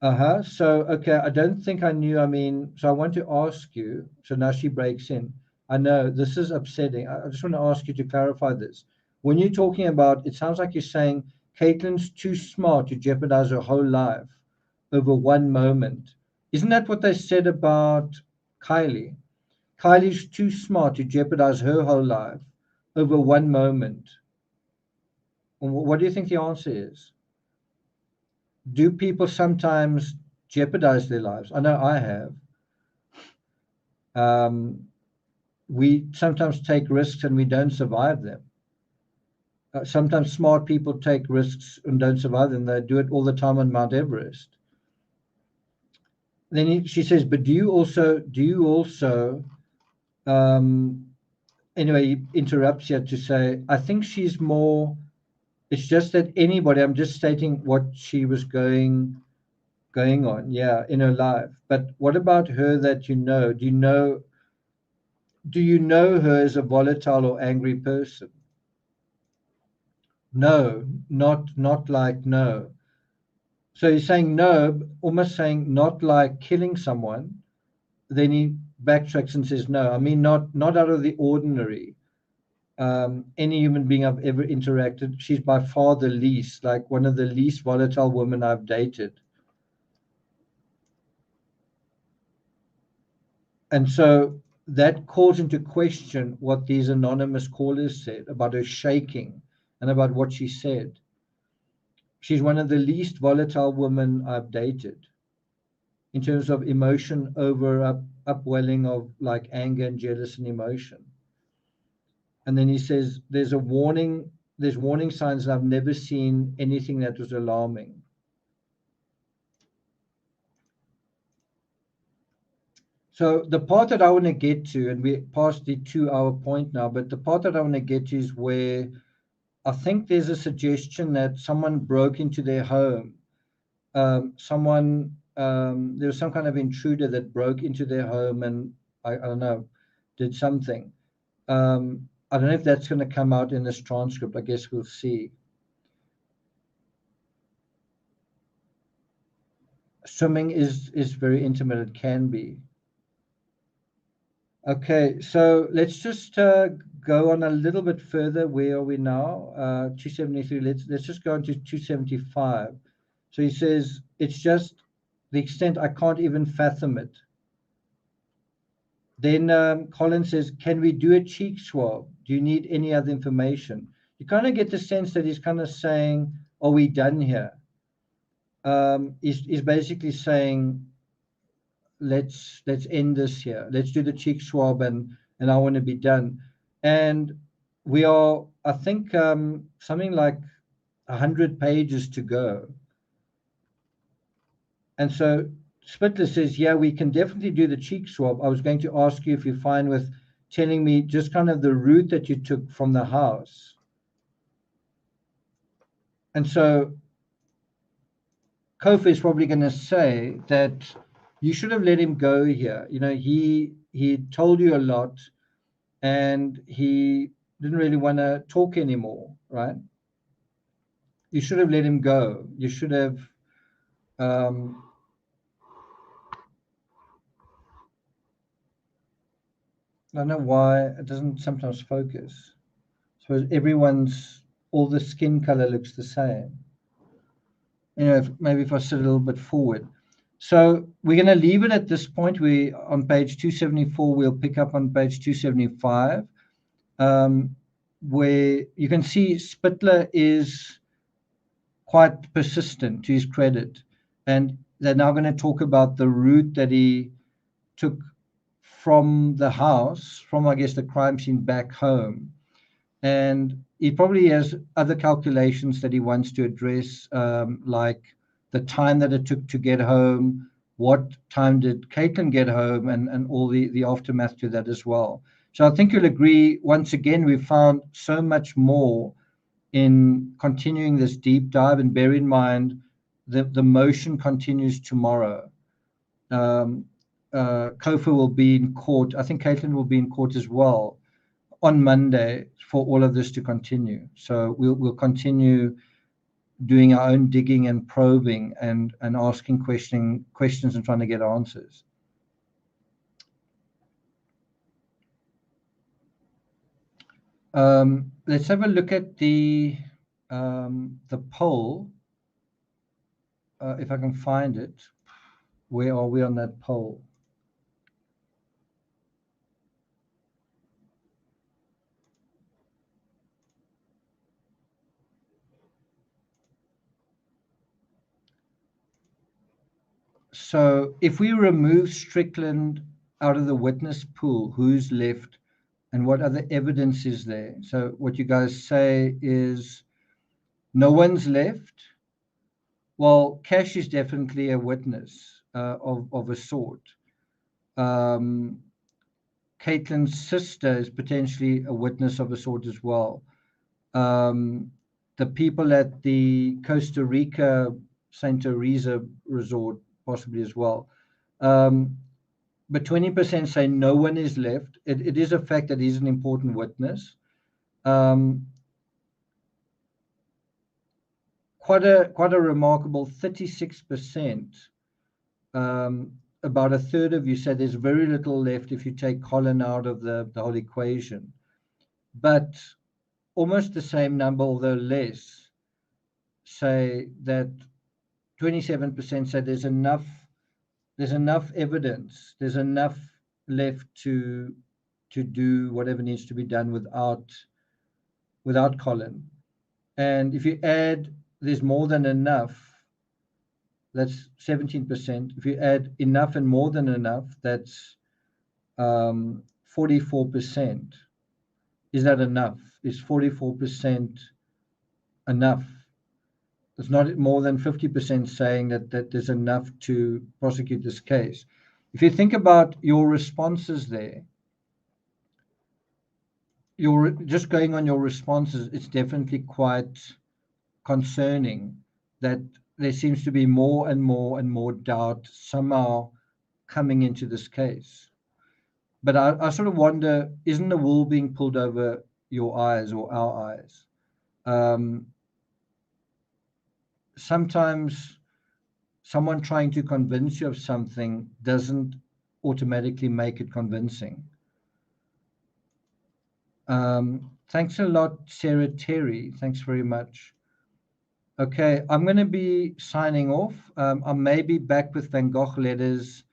So, okay, I don't think I knew. I mean, so I want to ask you. So now she breaks in. I know this is upsetting. I just want to ask you to clarify this. When you're talking about, it sounds like you're saying Caitlin's too smart to jeopardize her whole life over one moment. Isn't that what they said about Kylie? Kylie's too smart to jeopardize her whole life over one moment. What do you think the answer is? Do people sometimes jeopardize their lives? I know I have. We sometimes take risks and we don't survive them. Sometimes smart people take risks and don't survive them. They do it all the time on Mount Everest. Then she says, but do you also anyway, he interrupts here to say, I think she's more, it's just that anybody, I'm just stating what she was going on, yeah, in her life. But what about her that you know? Do you know her as a volatile or angry person? No, not like no. So he's saying no, almost saying not like killing someone. Then he backtracks and says, no, I mean not out of the ordinary. Any human being I've ever interacted, she's by far the least, like one of the least volatile women I've dated. And so that calls into question what these anonymous callers said about her shaking and about what she said. She's one of the least volatile women I've dated in terms of emotion upwelling of like anger and jealous and emotion. And then he says, there's warning signs, and I've never seen anything that was alarming. So the part that I want to get to, and we're past the 2-hour point now, but the part that I want to get to is where I think there's a suggestion that someone broke into their home. There was some kind of intruder that broke into their home and I don't know, did something. I don't know if that's going to come out in this transcript. I guess we'll see. Swimming is very intimate. It can be. Okay, so let's just go on a little bit further. Where are we now? 273. Let's just go on to 275. So he says, it's just the extent I can't even fathom it. Then Colin says, can we do a cheek swab? Do you need any other information? You kind of get the sense that he's kind of saying, are we done here? He's basically saying, let's end this here. Let's do the cheek swab and I want to be done. And we are, I think, something like 100 pages to go. And so Spittler says, yeah, we can definitely do the cheek swab. I was going to ask you if you're fine with telling me just kind of the route that you took from the house. And so Kofi is probably going to say that you should have let him go here. You know, he told you a lot and he didn't really want to talk anymore, right? You should have let him go. You should have I don't know why it doesn't sometimes focus. So all the skin color looks the same. You know, maybe if I sit a little bit forward. So we're going to leave it at this point. We on page 274. We'll pick up on page 275, where you can see Spittler is quite persistent to his credit, and they're now going to talk about the route that he took from the house, from I guess the crime scene back home. And he probably has other calculations that he wants to address, like the time that it took to get home, what time did Caitlin get home, and all the aftermath to that as well. So I think you'll agree, once again, we've found so much more in continuing this deep dive, and bear in mind the motion continues tomorrow. Kofa will be in court. I think Caitlin will be in court as well on Monday for all of this to continue. So we'll continue doing our own digging and probing and asking questions and trying to get answers. Let's have a look at the poll, if I can find it. Where are we on that poll? So if we remove Strickland out of the witness pool, who's left and what other evidence is there? So what you guys say is no one's left. Well, Cash is definitely a witness of a sort. Caitlin's sister is potentially a witness of a sort as well. The people at the Costa Rica St. Teresa resort, possibly as well. But 20% say no one is left. It is a fact that he's an important witness. Quite a remarkable 36%. About a third of you said there's very little left if you take Colin out of the whole equation. But almost the same number, although less, say that 27% say there's enough evidence, there's enough left to do whatever needs to be done without Colin. And if you add there's more than enough, that's 17%. If you add enough and more than enough, that's 44%. Is that enough? Is 44% enough? It's not more than 50% saying that there's enough to prosecute this case. If you think about your responses there, you're just going on your responses, it's definitely quite concerning that there seems to be more and more and more doubt somehow coming into this case. But I sort of wonder, isn't the wool being pulled over your eyes or our eyes? Sometimes someone trying to convince you of something doesn't automatically make it convincing. Thanks a lot, Sarah Terry. Thanks very much. Okay, I'm going to be signing off. I may be back with Van Gogh Letters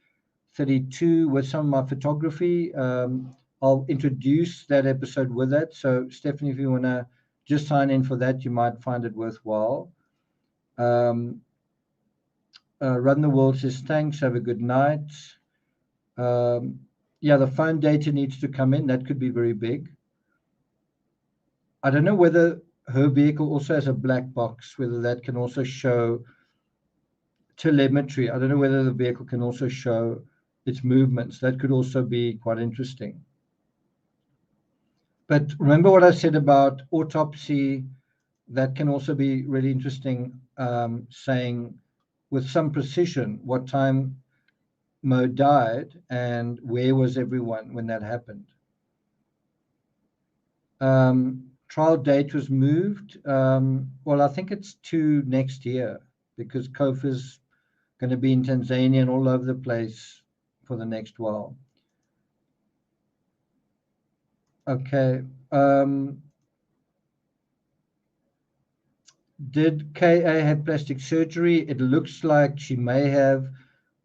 32 with some of my photography. I'll introduce that episode with that. So, Stephanie, if you want to just sign in for that, you might find it worthwhile. Run the World says, thanks, have a good night. Yeah, the phone data needs to come in. That could be very big. I don't know whether her vehicle also has a black box, whether that can also show telemetry. I don't know whether the vehicle can also show its movements. That could also be quite interesting. But remember what I said about autopsy, that can also be really interesting, saying with some precision what time Mo died and where was everyone when that happened. Trial date was moved. Well, I think it's to next year because Kofa's going to be in Tanzania and all over the place for the next while. Okay. Did KA have plastic surgery? It looks like she may have.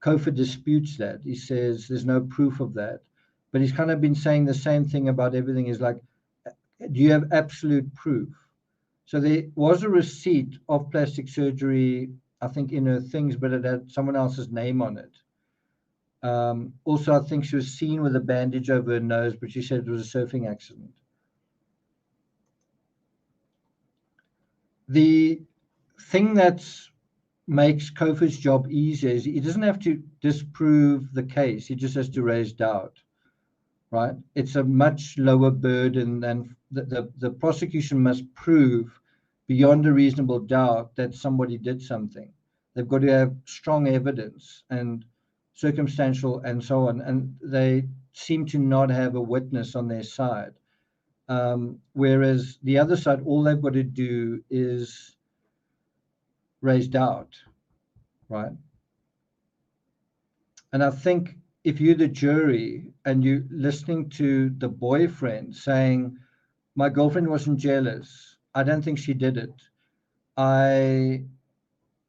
Kofa disputes that. He says there's no proof of that. But he's kind of been saying the same thing about everything. Is like, do you have absolute proof? So there was a receipt of plastic surgery, I think, in her things, but it had someone else's name on it. Also, I think she was seen with a bandage over her nose, but she said it was a surfing accident. The thing that makes Kofa's job easier is he doesn't have to disprove the case. He just has to raise doubt, right? It's a much lower burden than the prosecution must prove beyond a reasonable doubt that somebody did something. They've got to have strong evidence and circumstantial and so on. And they seem to not have a witness on their side. Whereas the other side, all they've got to do is raise doubt, right? And I think if you're the jury and you're listening to the boyfriend saying, my girlfriend wasn't jealous, I don't think she did it,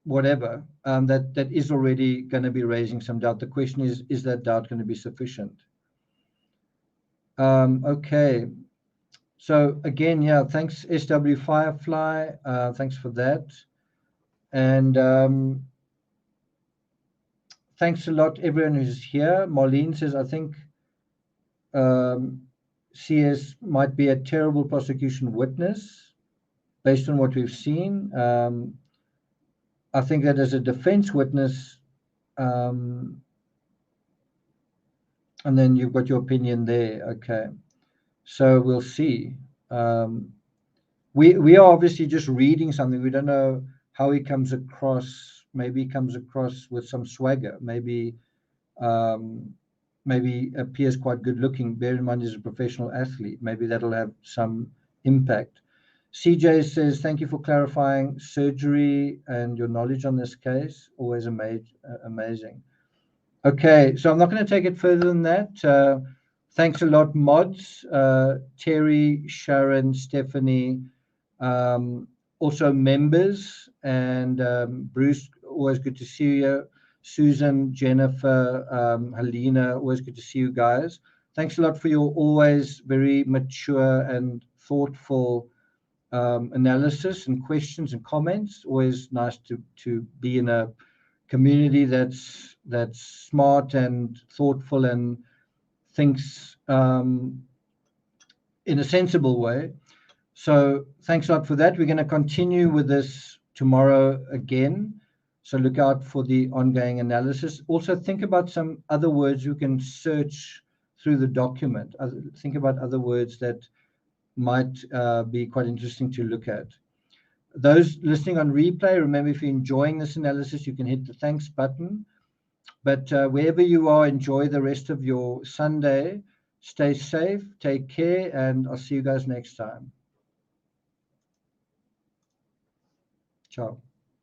whatever, that is already going to be raising some doubt. The question is that doubt going to be sufficient? Okay. So again, yeah, thanks SW Firefly. Thanks for that. And thanks a lot, everyone who's here. Marlene says, I think CS might be a terrible prosecution witness based on what we've seen. I think that as a defense witness, and then you've got your opinion there. Okay, so we'll see. We are obviously just reading something. We don't know how he comes across. Maybe he comes across with some swagger. Maybe appears quite good looking. Bear in mind he's a professional athlete. Maybe that'll have some impact. CJ says, thank you for clarifying surgery and your knowledge on this case. Always amazing. Okay, so I'm not going to take it further than that. Thanks a lot, mods. Terry, Sharon, Stephanie, also members, and Bruce, always good to see you. Susan, Jennifer, Helena, always good to see you guys. Thanks a lot for your always very mature and thoughtful analysis and questions and comments. Always nice to be in a community that's smart and thoughtful and thinks in a sensible way. So thanks a lot for that. We're going to continue with this tomorrow again. So look out for the ongoing analysis. Also think about some other words you can search through the document. Think about other words that might be quite interesting to look at. Those listening on replay, remember, if you're enjoying this analysis, you can hit the thanks button. But wherever you are, enjoy the rest of your Sunday. Stay safe, take care, and I'll see you guys next time. Ciao.